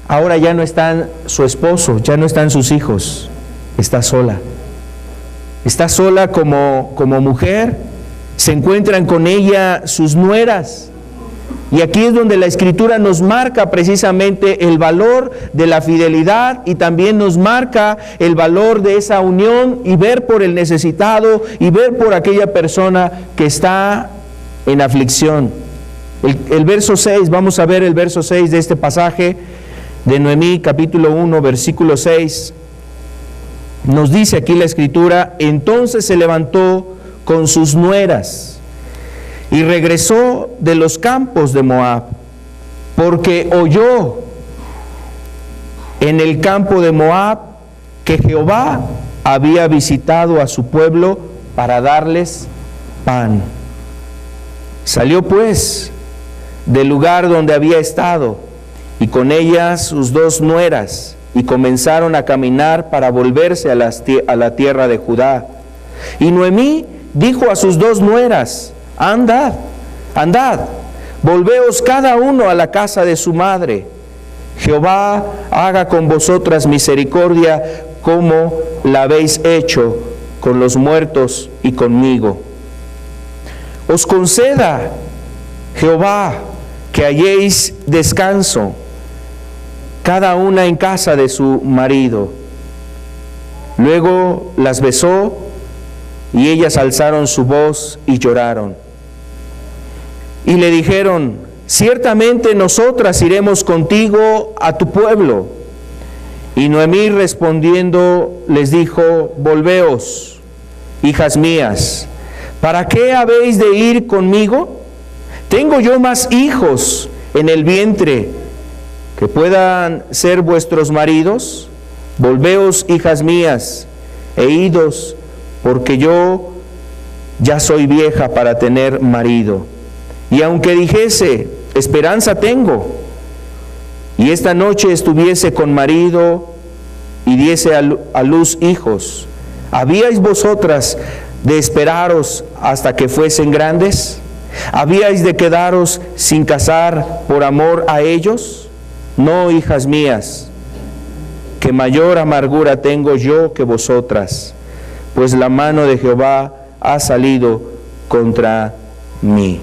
A: ahora ya no está su esposo, ya no están sus hijos, está sola. Está sola como mujer, se encuentran con ella sus nueras. Y aquí es donde la Escritura nos marca precisamente el valor de la fidelidad y también nos marca el valor de esa unión y ver por el necesitado y ver por aquella persona que está en aflicción. El verso 6, vamos a ver el verso 6 de este pasaje de Noemí, capítulo 1, versículo 6. Nos dice aquí la Escritura: entonces se levantó con sus nueras y regresó de los campos de Moab, porque oyó en el campo de Moab que Jehová había visitado a su pueblo para darles pan. Salió pues del lugar donde había estado, y con ellas sus 2 nueras, y comenzaron a caminar para volverse a la tierra de Judá. Y Noemí dijo a sus 2 nueras: andad, volveos cada uno a la casa de su madre. Jehová haga con vosotras misericordia como la habéis hecho con los muertos y conmigo. Os conceda Jehová que halléis descanso, cada una en casa de su marido. Luego las besó, y ellas alzaron su voz y lloraron. Y le dijeron: ciertamente nosotras iremos contigo a tu pueblo. Y Noemí respondiendo les dijo: volveos, hijas mías, ¿para qué habéis de ir conmigo? ¿Tengo yo más hijos en el vientre que puedan ser vuestros maridos? Volveos, hijas mías, e idos, porque yo ya soy vieja para tener marido. Y aunque dijese: esperanza tengo, y esta noche estuviese con marido y diese a luz hijos, ¿habíais vosotras de esperaros hasta que fuesen grandes? ¿Habíais de quedaros sin casar por amor a ellos? No, hijas mías, que mayor amargura tengo yo que vosotras, pues la mano de Jehová ha salido contra mí.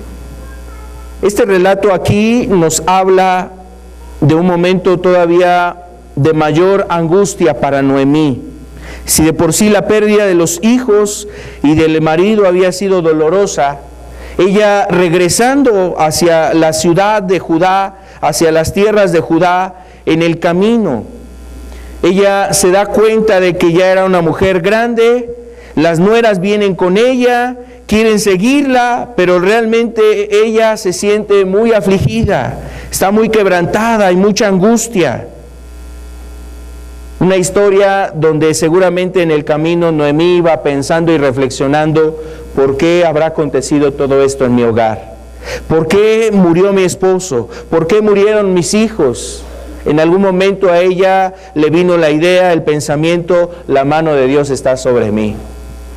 A: Este relato aquí nos habla de un momento todavía de mayor angustia para Noemí. Si de por sí la pérdida de los hijos y del marido había sido dolorosa, ella regresando hacia la ciudad de Judá, hacia las tierras de Judá, en el camino, ella se da cuenta de que ya era una mujer grande, las nueras vienen con ella, quieren seguirla, pero realmente ella se siente muy afligida, está muy quebrantada, hay mucha angustia. Una historia donde seguramente en el camino Noemí iba pensando y reflexionando: ¿por qué habrá acontecido todo esto en mi hogar? ¿Por qué murió mi esposo? ¿Por qué murieron mis hijos? En algún momento a ella le vino la idea, el pensamiento: la mano de Dios está sobre mí,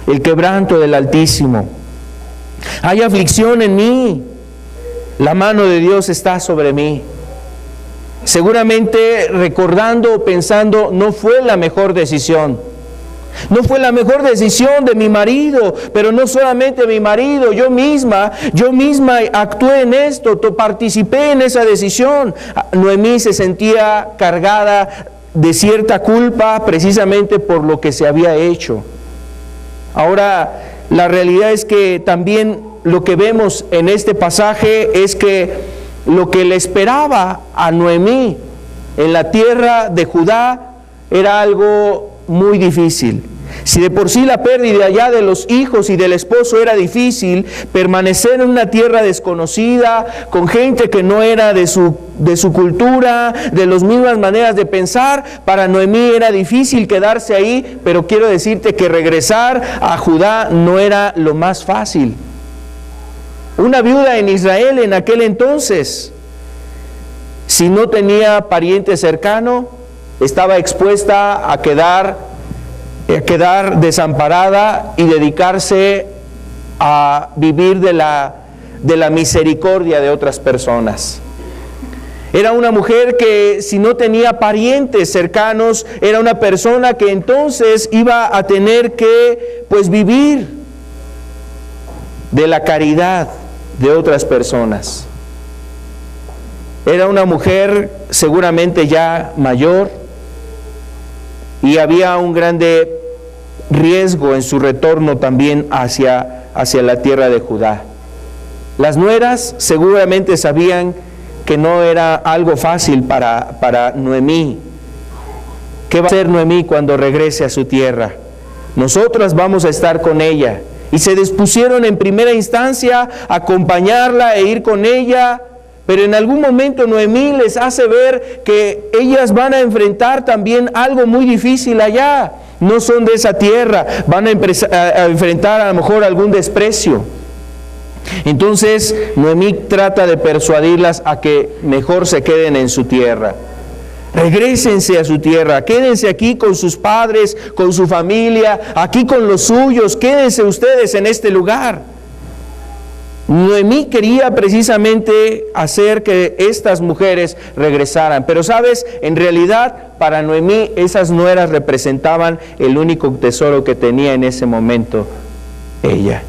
A: el quebranto del Altísimo. Hay aflicción en mí, la mano de Dios está sobre mí. Seguramente recordando, pensando: no fue la mejor decisión. No fue la mejor decisión de mi marido, pero no solamente mi marido, yo misma actué en esto, participé en esa decisión. Noemí se sentía cargada de cierta culpa precisamente por lo que se había hecho. Ahora, la realidad es que también lo que vemos en este pasaje es que lo que le esperaba a Noemí en la tierra de Judá era algo muy difícil. Si de por sí la pérdida ya de los hijos y del esposo era difícil, permanecer en una tierra desconocida, con gente que no era de su cultura, de las mismas maneras de pensar, para Noemí era difícil quedarse ahí, pero quiero decirte que regresar a Judá no era lo más fácil. Una viuda en Israel en aquel entonces, si no tenía pariente cercano, estaba expuesta a quedar desamparada y dedicarse a vivir de la misericordia de otras personas. Era una mujer que, si no tenía parientes cercanos, era una persona que entonces iba a tener que vivir de la caridad de otras personas. Era una mujer seguramente ya mayor, y había un grande riesgo en su retorno también hacia la tierra de Judá. Las nueras seguramente sabían que no era algo fácil para Noemí. ¿Qué va a hacer Noemí cuando regrese a su tierra? Nosotras vamos a estar con ella. Y se dispusieron en primera instancia a acompañarla e ir con ella, pero en algún momento Noemí les hace ver que ellas van a enfrentar también algo muy difícil allá. No son de esa tierra, van a enfrentar a lo mejor algún desprecio. Entonces Noemí trata de persuadirlas a que mejor se queden en su tierra. Regrésense a su tierra, quédense aquí con sus padres, con su familia, aquí con los suyos, quédense ustedes en este lugar. Noemí quería precisamente hacer que estas mujeres regresaran, pero sabes, en realidad para Noemí esas nueras representaban el único tesoro que tenía en ese momento ella.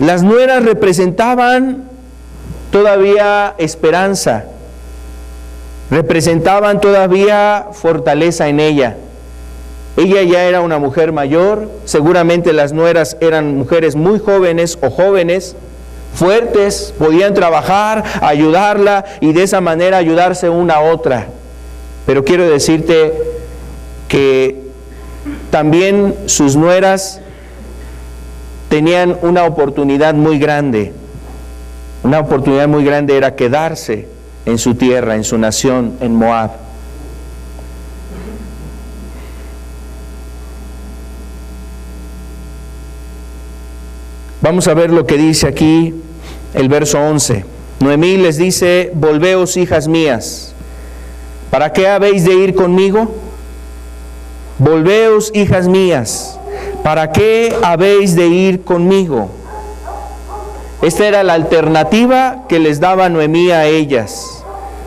A: Las nueras representaban todavía esperanza, representaban todavía fortaleza en ella. Ella ya era una mujer mayor, seguramente las nueras eran mujeres muy jóvenes o jóvenes, fuertes, podían trabajar, ayudarla y de esa manera ayudarse una a otra. Pero quiero decirte que también sus nueras tenían una oportunidad muy grande. Una oportunidad muy grande era quedarse en su tierra, en su nación, en Moab. Vamos a ver lo que dice aquí el verso 11. Noemí les dice: volveos, hijas mías, ¿para qué habéis de ir conmigo? Volveos, hijas mías, ¿para qué habéis de ir conmigo? Esta era la alternativa que les daba Noemí a ellas.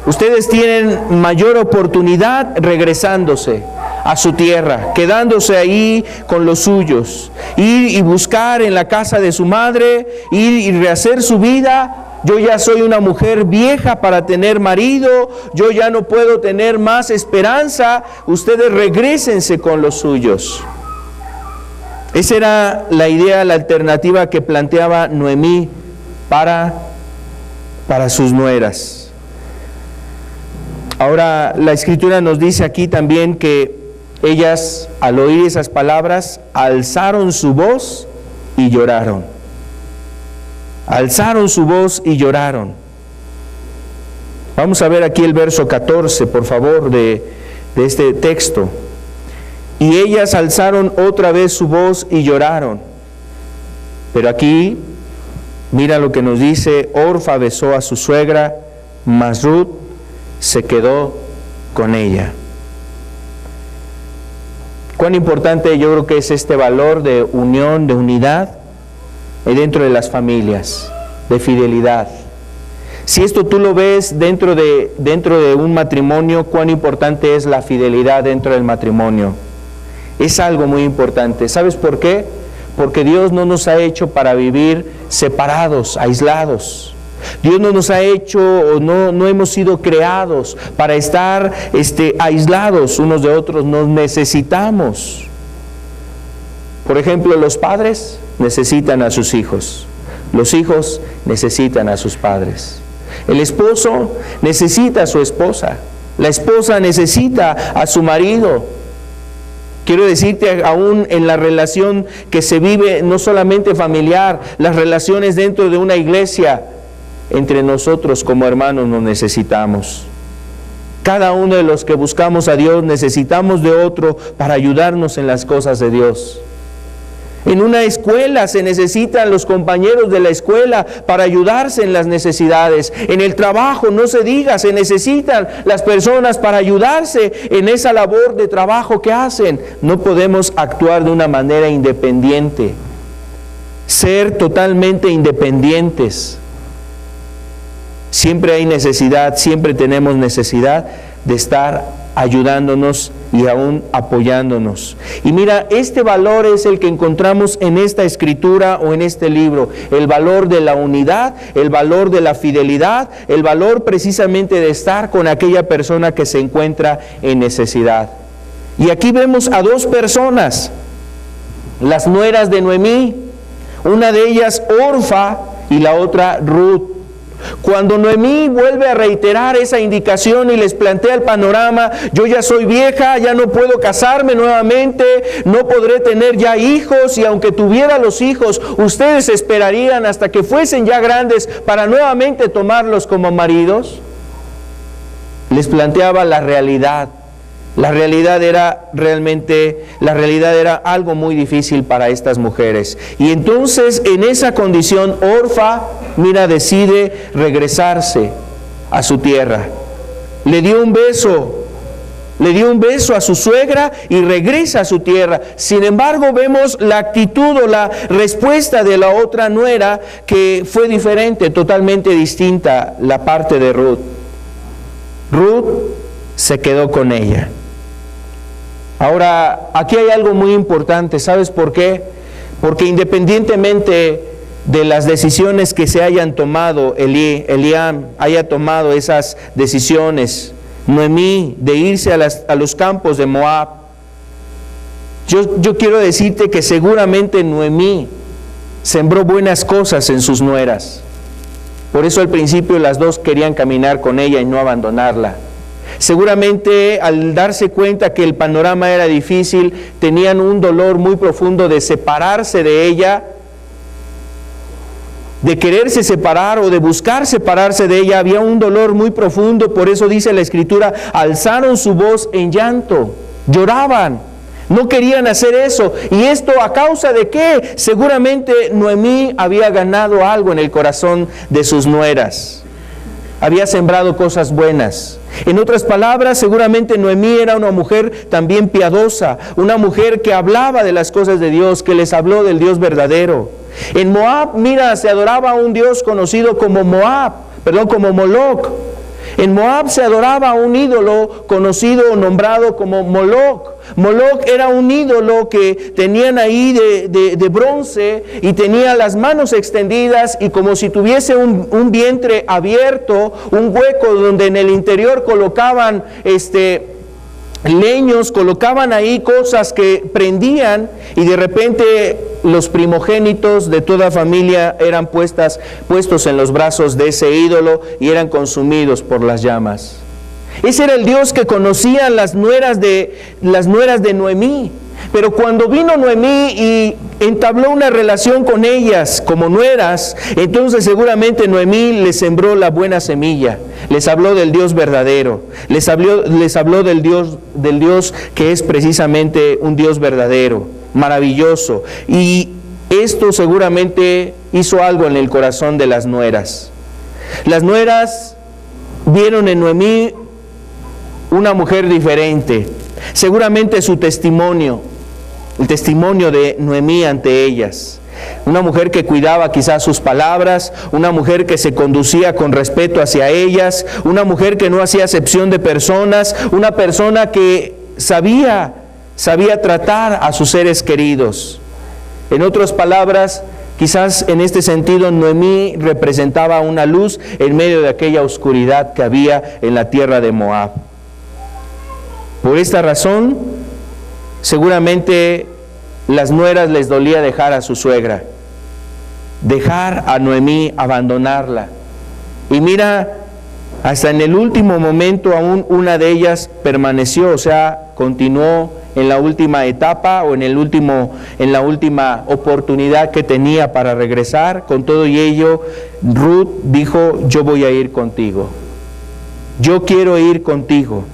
A: Ustedes tienen mayor oportunidad regresándose a su tierra, quedándose ahí con los suyos, ir y buscar en la casa de su madre, ir y rehacer su vida. Yo ya soy una mujer vieja para tener marido, yo ya no puedo tener más esperanza, ustedes regrésense con los suyos. Esa era la idea, la alternativa que planteaba Noemí para sus nueras. Ahora, la Escritura nos dice aquí también que ellas, al oír esas palabras, alzaron su voz y lloraron. Alzaron su voz y lloraron. Vamos a ver aquí el verso 14, por favor, de este texto. Y ellas alzaron otra vez su voz y lloraron. Pero aquí, mira lo que nos dice: Orfa besó a su suegra, mas Ruth se quedó con ella. Cuán importante yo creo que es este valor de unión, de unidad dentro de las familias, de fidelidad. Si esto tú lo ves dentro de un matrimonio, cuán importante es la fidelidad dentro del matrimonio. Es algo muy importante. ¿Sabes por qué? Porque Dios no nos ha hecho para vivir separados, aislados. Dios no nos ha hecho, o no hemos sido creados para estar aislados unos de otros. Nos necesitamos. Por ejemplo, los padres necesitan a sus hijos. Los hijos necesitan a sus padres. El esposo necesita a su esposa. La esposa necesita a su marido. Quiero decirte, aún en la relación que se vive, no solamente familiar, las relaciones dentro de una iglesia, entre nosotros como hermanos nos necesitamos. Cada uno de los que buscamos a Dios necesitamos de otro para ayudarnos en las cosas de Dios. En una escuela se necesitan los compañeros de la escuela para ayudarse en las necesidades. En el trabajo, no se diga, se necesitan las personas para ayudarse en esa labor de trabajo que hacen. No podemos actuar de una manera independiente, ser totalmente independientes. Siempre hay necesidad, siempre tenemos necesidad de estar ayudándonos y aún apoyándonos. Y mira, este valor es el que encontramos en esta escritura o en este libro. El valor de la unidad, el valor de la fidelidad, el valor precisamente de estar con aquella persona que se encuentra en necesidad. Y aquí vemos a dos personas, las nueras de Noemí, una de ellas Orfa y la otra Ruth. Cuando Noemí vuelve a reiterar esa indicación y les plantea el panorama: yo ya soy vieja, ya no puedo casarme nuevamente, no podré tener ya hijos, y aunque tuviera los hijos, ustedes esperarían hasta que fuesen ya grandes para nuevamente tomarlos como maridos. Les planteaba la realidad La realidad era algo muy difícil para estas mujeres. Y entonces, en esa condición, Orfa, decide regresarse a su tierra. Le dio un beso a su suegra y regresa a su tierra. Sin embargo, vemos la actitud o la respuesta de la otra nuera que fue diferente, totalmente distinta, la parte de Ruth. Ruth se quedó con ella. Ahora, aquí hay algo muy importante, ¿sabes por qué? Porque independientemente de las decisiones que se hayan tomado, Eliam haya tomado esas decisiones, Noemí, de irse a los campos de Moab, yo quiero decirte que seguramente Noemí sembró buenas cosas en sus nueras. Por eso al principio las dos querían caminar con ella y no abandonarla. Seguramente al darse cuenta que el panorama era difícil, tenían un dolor muy profundo de separarse de ella, de quererse separar o de buscar separarse de ella. Había un dolor muy profundo, por eso dice la Escritura, alzaron su voz en llanto, lloraban, no querían hacer eso. ¿Y esto a causa de qué? Seguramente Noemí había ganado algo en el corazón de sus nueras, había sembrado cosas buenas. En otras palabras, seguramente Noemí era una mujer también piadosa, una mujer que hablaba de las cosas de Dios, que les habló del Dios verdadero. En Moab, se adoraba a un Dios conocido como como Moloc. En Moab se adoraba a un ídolo conocido o nombrado como Moloc. Moloc era un ídolo que tenían ahí de bronce y tenía las manos extendidas y como si tuviese un vientre abierto, un hueco donde en el interior colocaban leños, colocaban ahí cosas que prendían y de repente los primogénitos de toda familia eran puestos en los brazos de ese ídolo y eran consumidos por las llamas. Ese era el Dios que conocían las nueras de Noemí. Pero cuando vino Noemí y entabló una relación con ellas como nueras, entonces seguramente Noemí les sembró la buena semilla, les habló del Dios verdadero, les habló del Dios que es precisamente un Dios verdadero, maravilloso. Y esto seguramente hizo algo en el corazón de las nueras. Las nueras vieron en Noemí una mujer diferente, seguramente su testimonio, el testimonio de Noemí ante ellas. Una mujer que cuidaba quizás sus palabras, una mujer que se conducía con respeto hacia ellas, una mujer que no hacía acepción de personas, una persona que sabía tratar a sus seres queridos. En otras palabras, quizás en este sentido Noemí representaba una luz en medio de aquella oscuridad que había en la tierra de Moab. Por esta razón, seguramente las nueras les dolía dejar a su suegra, dejar a Noemí, abandonarla. Y hasta en el último momento aún una de ellas permaneció, continuó en la última etapa o en la última oportunidad que tenía para regresar. Con todo y ello, Ruth dijo: yo voy a ir contigo, yo quiero ir contigo.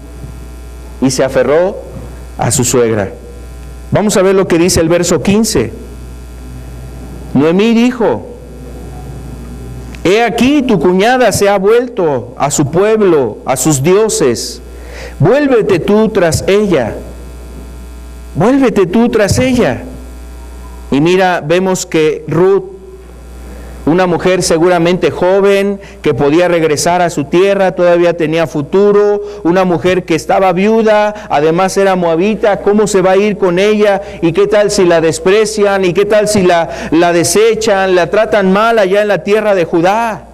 A: Y se aferró a su suegra. Vamos a ver lo que dice el verso 15. Noemí dijo: he aquí tu cuñada se ha vuelto a su pueblo, a sus dioses. Vuélvete tú tras ella. Vuélvete tú tras ella. Y vemos que Ruth, una mujer seguramente joven, que podía regresar a su tierra, todavía tenía futuro, una mujer que estaba viuda, además era moabita. ¿Cómo se va a ir con ella? ¿Y qué tal si la desprecian? ¿Y qué tal si la desechan, la tratan mal allá en la tierra de Judá?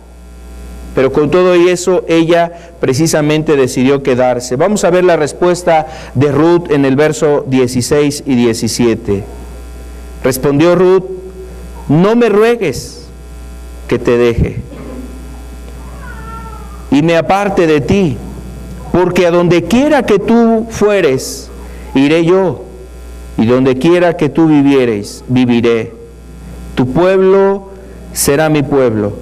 A: Pero con todo y eso, ella precisamente decidió quedarse. Vamos a ver la respuesta de Ruth en el verso 16 y 17. Respondió Ruth: no me ruegues que te deje y me aparte de ti, porque a donde quiera que tú fueres, iré yo, y donde quiera que tú vivieres, viviré. Tu pueblo será mi pueblo,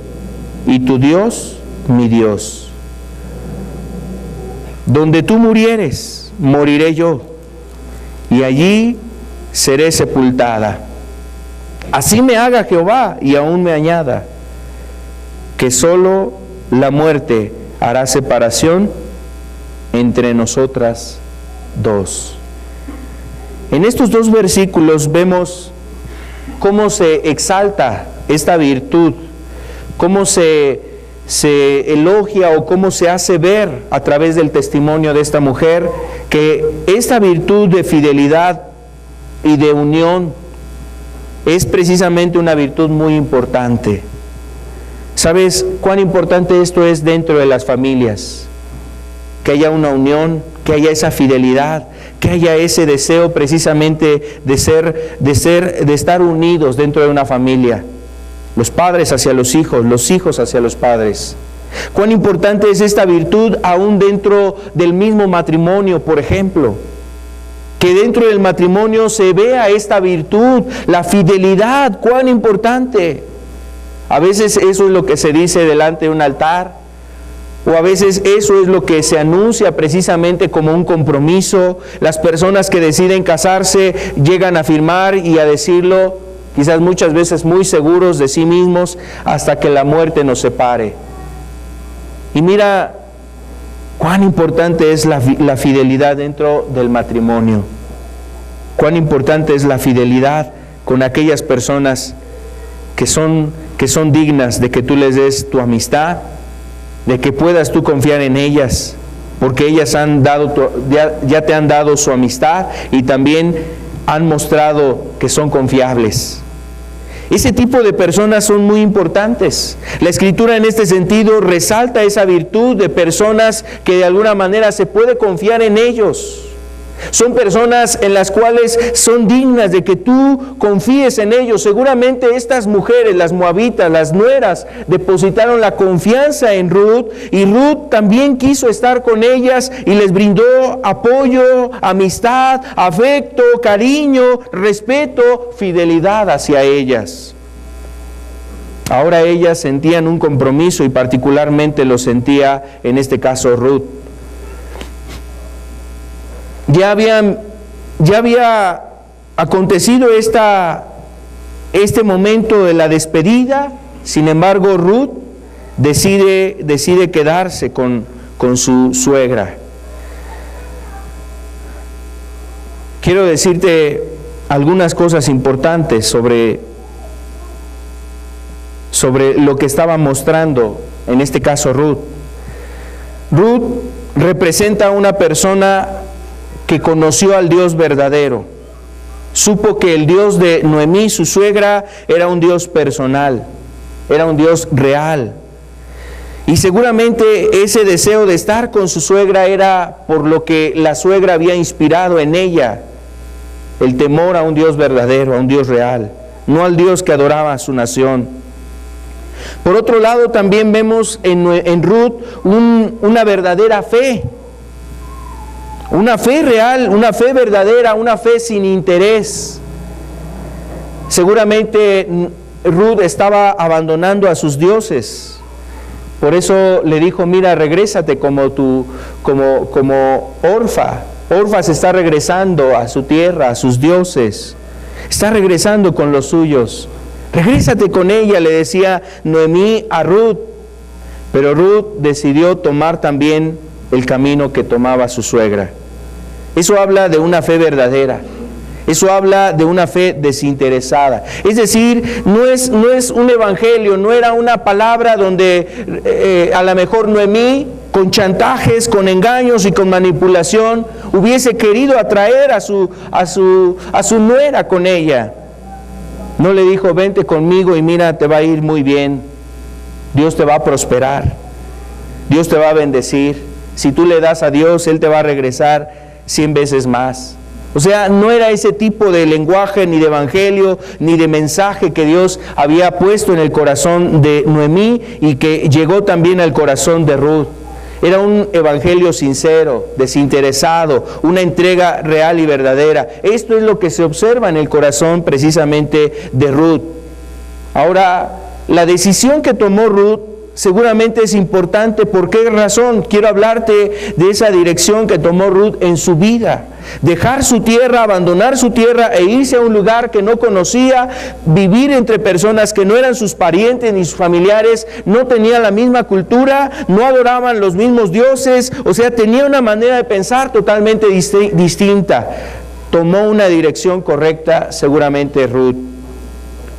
A: y tu Dios, mi Dios. Donde tú murieres, moriré yo, y allí seré sepultada. Así me haga Jehová, y aún me añada, que solo la muerte hará separación entre nosotras dos. En estos dos versículos vemos cómo se exalta esta virtud, cómo se elogia o cómo se hace ver a través del testimonio de esta mujer que esta virtud de fidelidad y de unión es precisamente una virtud muy importante. ¿Sabes cuán importante esto es dentro de las familias? Que haya una unión, que haya esa fidelidad, que haya ese deseo precisamente de estar unidos dentro de una familia. Los padres hacia los hijos hacia los padres. Cuán importante es esta virtud aún dentro del mismo matrimonio, por ejemplo. Que dentro del matrimonio se vea esta virtud, la fidelidad, cuán importante. A veces eso es lo que se dice delante de un altar, o a veces eso es lo que se anuncia precisamente como un compromiso. Las personas que deciden casarse llegan a firmar y a decirlo, quizás muchas veces muy seguros de sí mismos, hasta que la muerte nos separe. Y mira cuán importante es la fidelidad dentro del matrimonio. Cuán importante es la fidelidad con aquellas personas que son dignas de que tú les des tu amistad, de que puedas tú confiar en ellas, porque ellas ya te han dado su amistad y también han mostrado que son confiables. Ese tipo de personas son muy importantes. La Escritura en este sentido resalta esa virtud de personas que de alguna manera se puede confiar en ellos. Son personas en las cuales son dignas de que tú confíes en ellos. Seguramente estas mujeres, las moabitas, las nueras, depositaron la confianza en Ruth, y Ruth también quiso estar con ellas y les brindó apoyo, amistad, afecto, cariño, respeto, fidelidad hacia ellas. Ahora ellas sentían un compromiso, y particularmente lo sentía en este caso Ruth. Ya había acontecido este momento de la despedida. Sin embargo, Ruth decide quedarse con su suegra. Quiero decirte algunas cosas importantes sobre lo que estaba mostrando en este caso Ruth. Ruth representa a una persona que conoció al Dios verdadero. Supo que el Dios de Noemí, su suegra, era un Dios personal, era un Dios real. Y seguramente ese deseo de estar con su suegra era por lo que la suegra había inspirado en ella, el temor a un Dios verdadero, a un Dios real, no al Dios que adoraba a su nación. Por otro lado, también vemos en Ruth una verdadera fe. Una fe real, una fe verdadera, una fe sin interés. Seguramente Ruth estaba abandonando a sus dioses. Por eso le dijo, mira, regrésate como Orfa. Orfa se está regresando a su tierra, a sus dioses. Está regresando con los suyos. Regrésate con ella, le decía Noemí a Ruth. Pero Ruth decidió tomar también el camino que tomaba su suegra. Eso habla de una fe verdadera. Eso habla de una fe desinteresada. Es decir, no es un evangelio, no era una palabra donde a lo mejor Noemí, con chantajes, con engaños y con manipulación, hubiese querido atraer a su nuera con ella. No le dijo, vente conmigo y mira, te va a ir muy bien. Dios te va a prosperar. Dios te va a bendecir. Si tú le das a Dios, Él te va a regresar 100 veces más. O sea, no era ese tipo de lenguaje, ni de evangelio, ni de mensaje que Dios había puesto en el corazón de Noemí y que llegó también al corazón de Ruth. Era un evangelio sincero, desinteresado, una entrega real y verdadera. Esto es lo que se observa en el corazón precisamente de Ruth. Ahora, la decisión que tomó Ruth seguramente es importante. ¿Por qué razón? Quiero hablarte de esa dirección que tomó Ruth en su vida. Dejar su tierra, abandonar su tierra e irse a un lugar que no conocía, vivir entre personas que no eran sus parientes ni sus familiares, no tenían la misma cultura, no adoraban los mismos dioses, o sea, tenía una manera de pensar totalmente distinta. Tomó una dirección correcta, seguramente Ruth.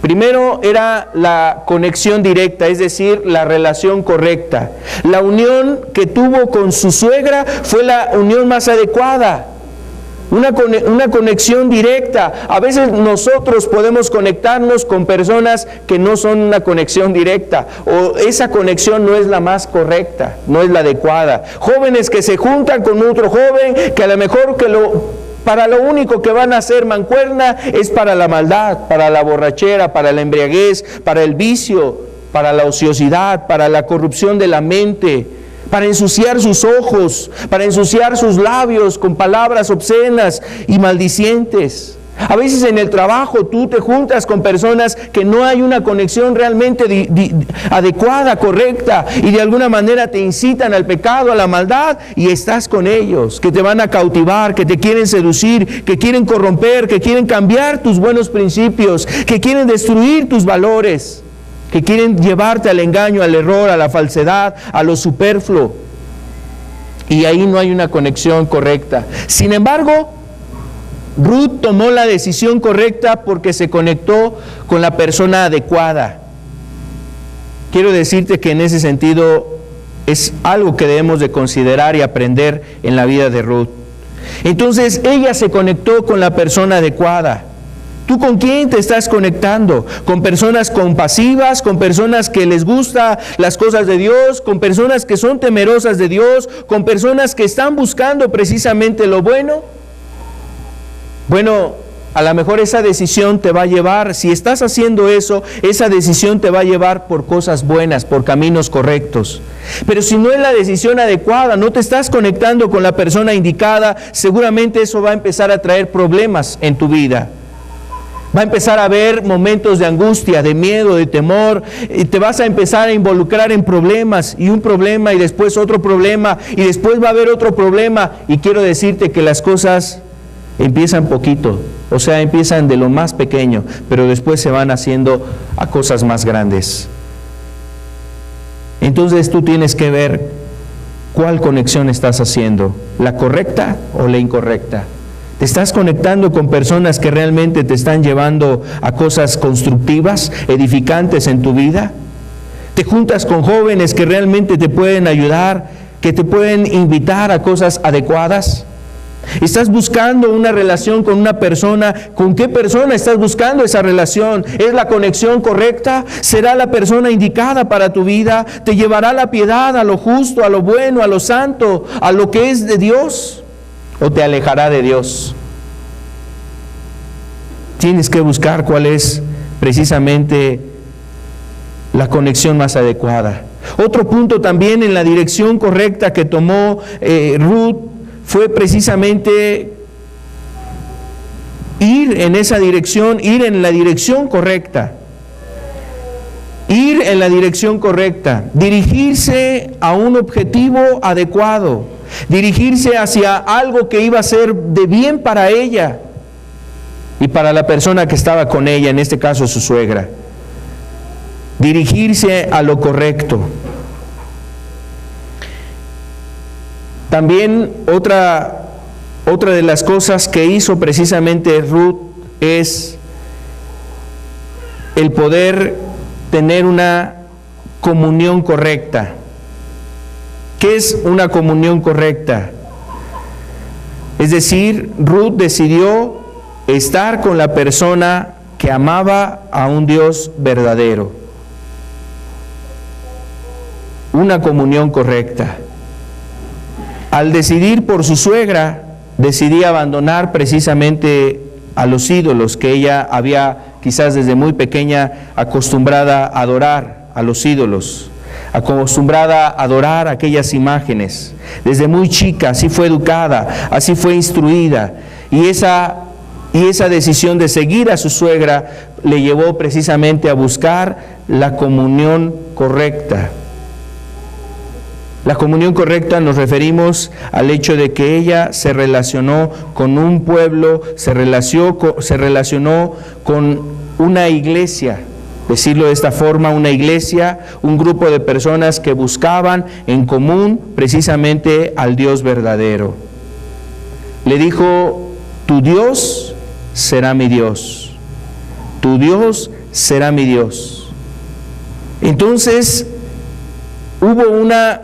A: Primero era la conexión directa, es decir, la relación correcta. La unión que tuvo con su suegra fue la unión más adecuada. Una conexión directa. A veces nosotros podemos conectarnos con personas que no son una conexión directa, o esa conexión no es la más correcta, no es la adecuada. Jóvenes que se juntan con otro joven que a lo mejor para lo único que van a hacer mancuerna es para la maldad, para la borrachera, para la embriaguez, para el vicio, para la ociosidad, para la corrupción de la mente, para ensuciar sus ojos, para ensuciar sus labios con palabras obscenas y maldicientes. A veces en el trabajo tú te juntas con personas que no hay una conexión realmente adecuada, correcta, y de alguna manera te incitan al pecado, a la maldad, y estás con ellos, que te van a cautivar, que te quieren seducir, que quieren corromper, que quieren cambiar tus buenos principios, que quieren destruir tus valores, que quieren llevarte al engaño, al error, a la falsedad, a lo superfluo. Y ahí no hay una conexión correcta. Sin embargo, Ruth tomó la decisión correcta porque se conectó con la persona adecuada. Quiero decirte que en ese sentido es algo que debemos de considerar y aprender en la vida de Ruth. Entonces ella se conectó con la persona adecuada. ¿Tú con quién te estás conectando? ¿Con personas compasivas? ¿Con personas que les gusta las cosas de Dios? ¿Con personas que son temerosas de Dios? ¿Con personas que están buscando precisamente lo bueno? Bueno, a lo mejor esa decisión te va a llevar, si estás haciendo eso, esa decisión te va a llevar por cosas buenas, por caminos correctos. Pero si no es la decisión adecuada, no te estás conectando con la persona indicada, seguramente eso va a empezar a traer problemas en tu vida. Va a empezar a haber momentos de angustia, de miedo, de temor, y te vas a empezar a involucrar en problemas, y un problema, y después otro problema, y después va a haber otro problema, y quiero decirte que las cosas empiezan poquito, o sea, empiezan de lo más pequeño, pero después se van haciendo a cosas más grandes. Entonces tú tienes que ver cuál conexión estás haciendo, la correcta o la incorrecta. ¿Te estás conectando con personas que realmente te están llevando a cosas constructivas, edificantes en tu vida? ¿Te juntas con jóvenes que realmente te pueden ayudar, que te pueden invitar a cosas adecuadas? ¿Estás buscando una relación con una persona? ¿Con qué persona estás buscando esa relación? ¿Es la conexión correcta? ¿Será la persona indicada para tu vida? ¿Te llevará a la piedad, a lo justo, a lo bueno, a lo santo, a lo que es de Dios? ¿O te alejará de Dios? Tienes que buscar cuál es precisamente la conexión más adecuada. Otro punto también en la dirección correcta que tomó Ruth fue precisamente ir en esa dirección, ir en la dirección correcta. Ir en la dirección correcta, dirigirse a un objetivo adecuado, dirigirse hacia algo que iba a ser de bien para ella y para la persona que estaba con ella, en este caso su suegra. Dirigirse a lo correcto. También otra de las cosas que hizo precisamente Ruth es el poder tener una comunión correcta. ¿Qué es una comunión correcta? Es decir, Ruth decidió estar con la persona que amaba a un Dios verdadero. Una comunión correcta. Al decidir por su suegra, decidí abandonar precisamente a los ídolos que ella había quizás desde muy pequeña acostumbrada a adorar, a los ídolos, acostumbrada a adorar aquellas imágenes. Desde muy chica, así fue educada, así fue instruida, y esa decisión de seguir a su suegra le llevó precisamente a buscar la comunión correcta. La comunión correcta nos referimos al hecho de que ella se relacionó con un pueblo, se relacionó con una iglesia, decirlo de esta forma, una iglesia, un grupo de personas que buscaban en común precisamente al Dios verdadero. Le dijo: tu Dios será mi Dios, tu Dios será mi Dios. Entonces hubo una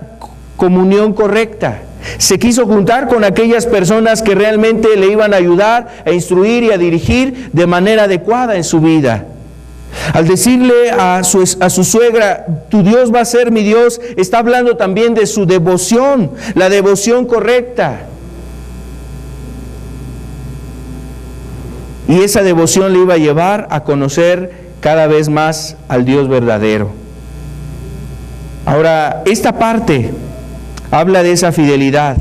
A: comunión correcta. Se quiso juntar con aquellas personas que realmente le iban a ayudar, a instruir y a dirigir de manera adecuada en su vida. Al decirle a su suegra: tu Dios va a ser mi Dios, está hablando también de su devoción, la devoción correcta. Y esa devoción le iba a llevar a conocer cada vez más al Dios verdadero. Ahora, esta parte habla de esa fidelidad.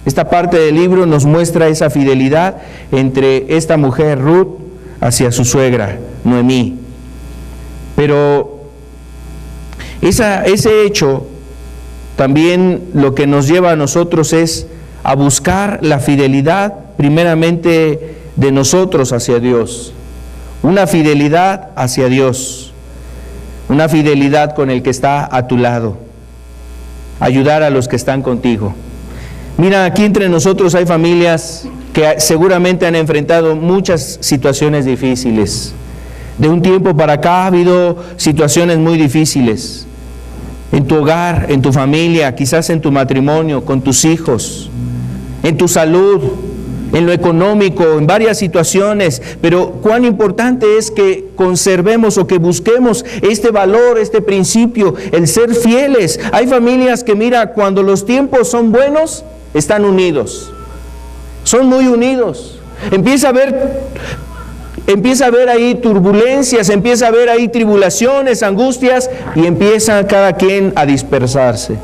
A: Esta parte del libro nos muestra esa fidelidad entre esta mujer, Ruth, hacia su suegra, Noemí. Pero ese hecho también lo que nos lleva a nosotros es a buscar la fidelidad primeramente de nosotros hacia Dios. Una fidelidad hacia Dios. Una fidelidad con el que está a tu lado. Ayudar a los que están contigo. Mira, aquí entre nosotros hay familias que seguramente han enfrentado muchas situaciones difíciles. De un tiempo para acá ha habido situaciones muy difíciles. En tu hogar, en tu familia, quizás en tu matrimonio, con tus hijos, en tu salud, en lo económico, en varias situaciones, pero cuán importante es que conservemos o que busquemos este valor, este principio, el ser fieles. Hay familias que, mira, cuando los tiempos son buenos, están unidos, son muy unidos. Empieza a haber ahí turbulencias, empieza a haber ahí tribulaciones, angustias, y empieza cada quien a dispersarse.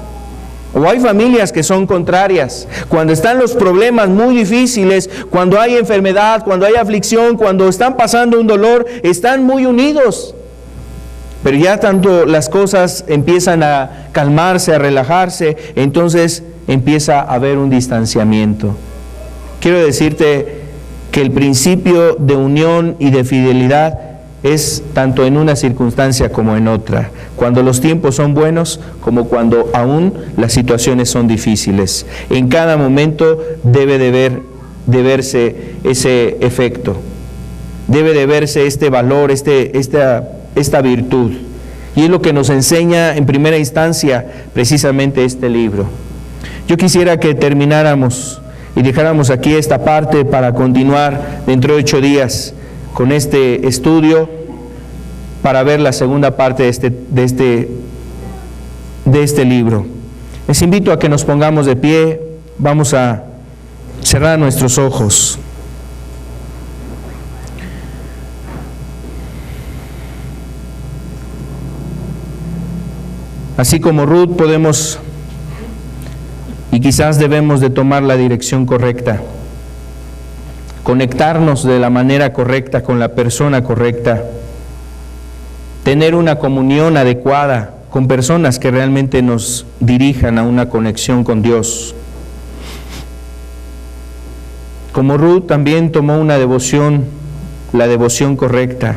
A: O hay familias que son contrarias. Cuando están los problemas muy difíciles, cuando hay enfermedad, cuando hay aflicción, cuando están pasando un dolor, están muy unidos. Pero ya tanto las cosas empiezan a calmarse, a relajarse, entonces empieza a haber un distanciamiento. Quiero decirte que el principio de unión y de fidelidad es tanto en una circunstancia como en otra, cuando los tiempos son buenos como cuando aún las situaciones son difíciles. En cada momento debe de verse ese efecto, debe de verse este valor, esta virtud. Y es lo que nos enseña en primera instancia precisamente este libro. Yo quisiera que termináramos y dejáramos aquí esta parte para continuar dentro de 8 días con este estudio, para ver la segunda parte de este libro. Les invito a que nos pongamos de pie, vamos a cerrar nuestros ojos. Así como Ruth podemos y quizás debemos de tomar la dirección correcta, conectarnos de la manera correcta con la persona correcta, tener una comunión adecuada con personas que realmente nos dirijan a una conexión con Dios. Como Ruth también tomó una devoción, la devoción correcta,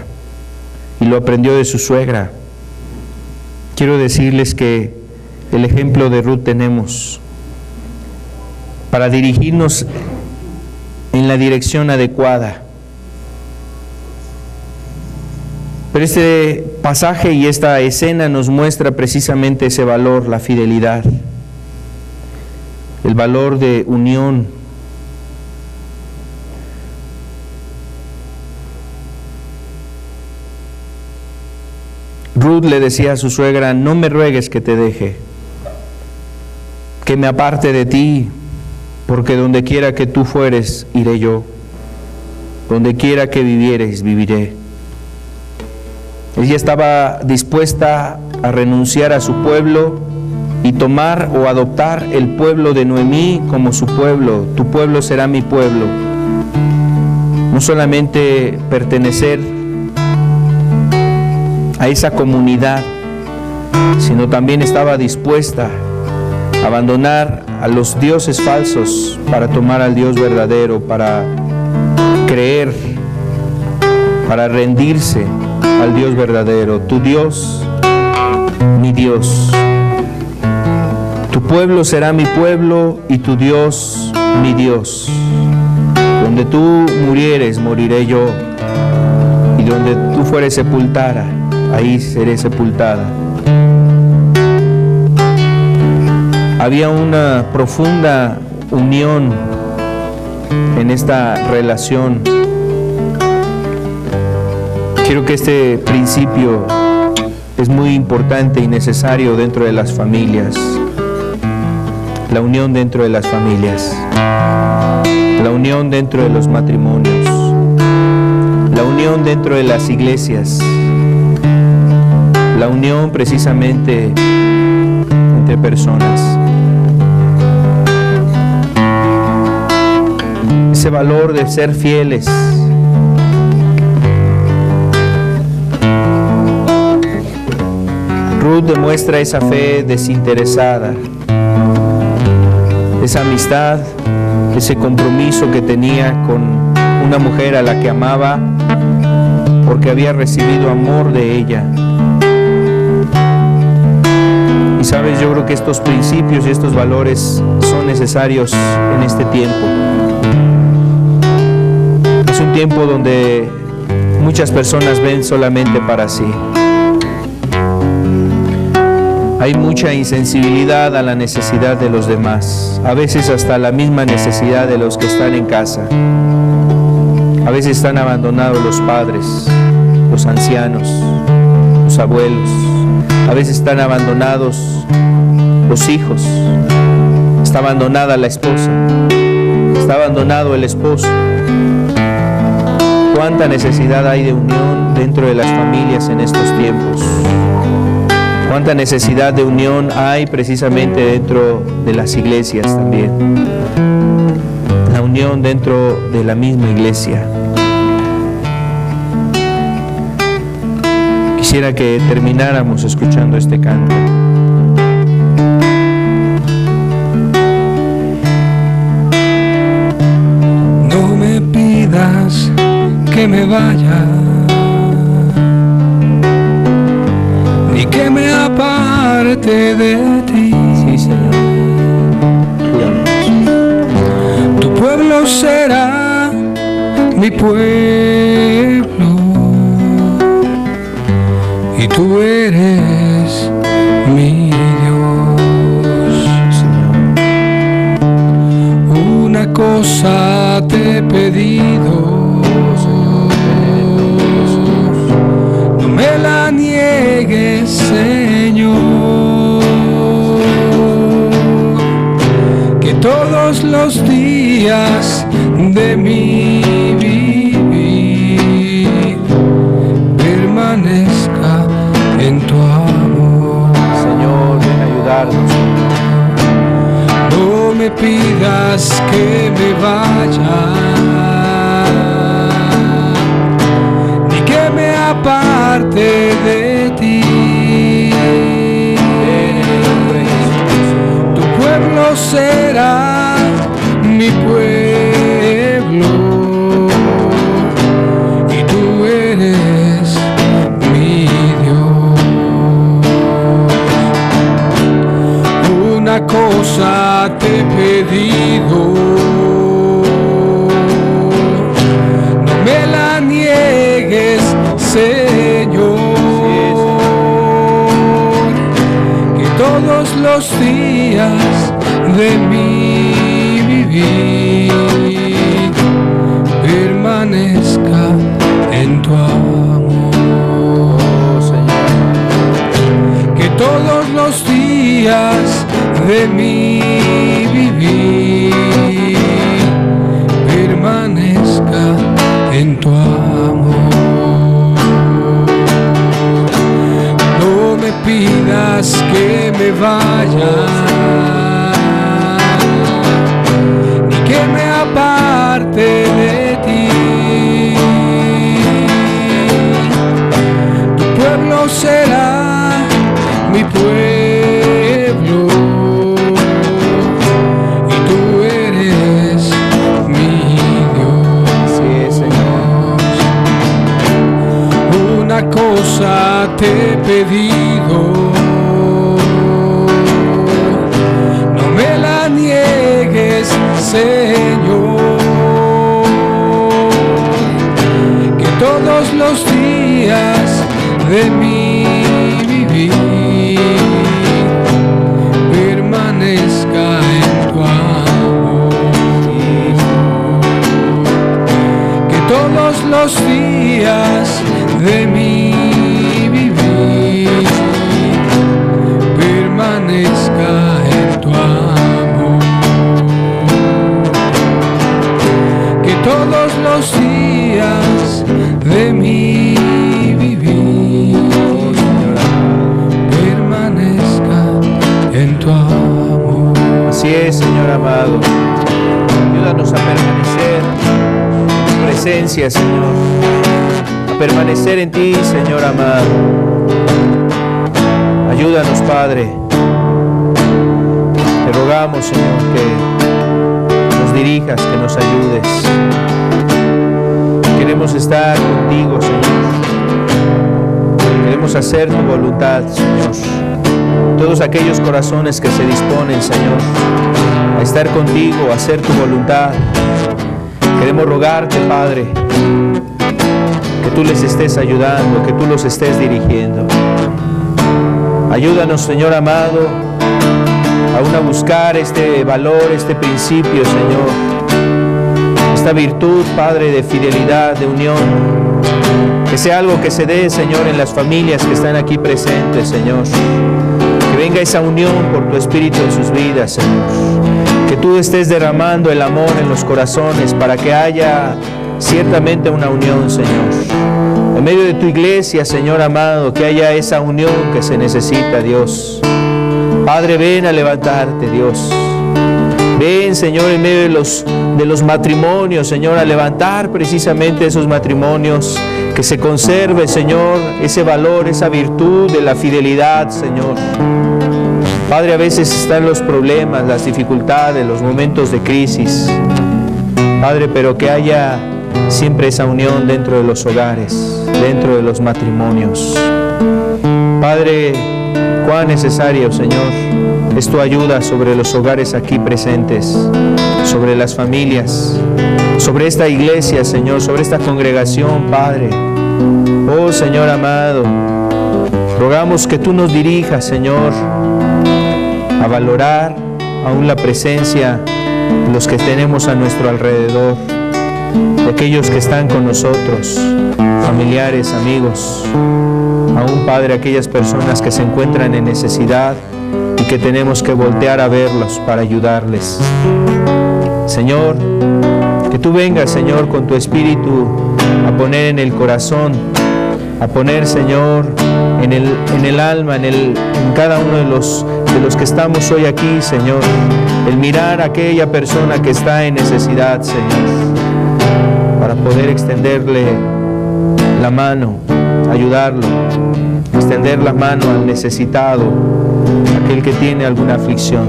A: y lo aprendió de su suegra. Quiero decirles que el ejemplo de Ruth tenemos para dirigirnos en la dirección adecuada. Pero este pasaje y esta escena nos muestra precisamente ese valor, la fidelidad, el valor de unión. Ruth le decía a su suegra: no me ruegues que te deje, que me aparte de ti, porque donde quiera que tú fueres, iré yo, donde quiera que vivieres, viviré. Ella estaba dispuesta a renunciar a su pueblo y tomar o adoptar el pueblo de Noemí como su pueblo. Tu pueblo será mi pueblo. No solamente pertenecer a esa comunidad, sino también estaba dispuesta abandonar a los dioses falsos para tomar al Dios verdadero, para creer, para rendirse al Dios verdadero. Tu Dios, mi Dios. Tu pueblo será mi pueblo y tu Dios, mi Dios. Donde tú murieres, moriré yo, y donde tú fueres sepultada, ahí seré sepultada. Había una profunda unión en esta relación. Quiero que este principio es muy importante y necesario dentro de las familias. La unión dentro de las familias. La unión dentro de los matrimonios. La unión dentro de las iglesias. La unión precisamente entre personas. Ese valor de ser fieles. Ruth demuestra esa fe desinteresada, esa amistad, ese compromiso que tenía con una mujer a la que amaba porque había recibido amor de ella. Y sabes, yo creo que estos principios y estos valores son necesarios en este tiempo. Es un tiempo donde muchas personas ven solamente para sí. Hay mucha insensibilidad a la necesidad de los demás, a veces hasta la misma necesidad de los que están en casa. A veces están abandonados los padres, los ancianos, los abuelos. A veces están abandonados los hijos. Está abandonada la esposa. Está abandonado el esposo. Cuánta necesidad hay de unión dentro de las familias en estos tiempos. Cuánta necesidad de unión hay precisamente dentro de las iglesias también. La unión dentro de la misma iglesia. Quisiera que termináramos escuchando este canto.
B: No me pidas que me vaya, ni que me aparte de ti.
A: Sí, Señor.
B: Tu pueblo será mi pueblo y tú eres mi Dios. Una cosa te he pedido, no me la niegues, Señor, que todos los días de mi vivir permanezca en tu amor.
A: Señor, ven a ayudarnos.
B: No me pidas que me vaya, ni que me aparte de ti. Tu pueblo será mi pueblo y tú eres mi Dios. Una cosa te he pedido, no me la niegues, Señor, que todos los días de mi vivir permanezca en tu amor. Que todos los días de mi vivir permanezca en tu amor. No me pidas que me vaya, ni que me aparte de ti. Tu pueblo será mi pueblo pedido. No me la niegues, Señor, que todos los días de mi vivir permanezca en tu amor, que todos los días de mi vivir permanezca en tu amor, que todos los días de mi vivir permanezca en tu amor.
A: Así es, Señor amado. Ayúdanos a permanecer en tu presencia, Señor. A permanecer en ti, Señor amado. Ayúdanos, Padre. Te rogamos, Señor, que nos dirijas, que nos ayudes. Queremos estar contigo, Señor. Queremos hacer tu voluntad, Señor. Todos aquellos corazones que se disponen, Señor, a estar contigo, a hacer tu voluntad. Queremos rogarte, Padre, que tú les estés ayudando, que tú los estés dirigiendo. Ayúdanos, Señor amado, aún a buscar este valor, este principio, Señor. Esta virtud, Padre, de fidelidad, de unión. Que sea algo que se dé, Señor, en las familias que están aquí presentes, Señor. Que venga esa unión por tu Espíritu en sus vidas, Señor. Que tú estés derramando el amor en los corazones para que haya ciertamente una unión, Señor. En medio de tu iglesia, Señor amado, que haya esa unión que se necesita, Dios. Padre, ven a levantarte, Dios. Ven, Señor, en medio de los matrimonios, Señor, a levantar precisamente esos matrimonios. Que se conserve, Señor, ese valor, esa virtud de la fidelidad, Señor. Padre, a veces están los problemas, las dificultades, los momentos de crisis. Padre, pero que haya siempre esa unión dentro de los hogares, dentro de los matrimonios. Padre, cuán necesario, Señor, es tu ayuda sobre los hogares aquí presentes, sobre las familias, sobre esta iglesia, Señor, sobre esta congregación, Padre. Oh, Señor amado, rogamos que tú nos dirijas, Señor, a valorar aún la presencia de los que tenemos a nuestro alrededor, de aquellos que están con nosotros, familiares, amigos, aún, Padre, aquellas personas que se encuentran en necesidad y que tenemos que voltear a verlos para ayudarles. Señor, que tú vengas, Señor, con tu Espíritu a poner en el corazón, a poner, Señor, en el alma, en cada uno de los que estamos hoy aquí, Señor, el mirar a aquella persona que está en necesidad, Señor, para poder extenderle la mano, ayudarlo, extender la mano al necesitado, aquel que tiene alguna aflicción.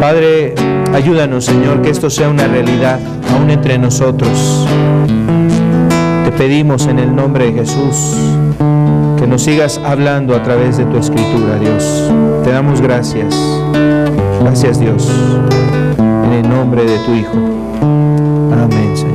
A: Padre, ayúdanos, Señor, que esto sea una realidad aún entre nosotros. Te pedimos en el nombre de Jesús que nos sigas hablando a través de tu Escritura, Dios. Te damos gracias. Gracias, Dios. En el nombre de tu Hijo. Amén, Señor.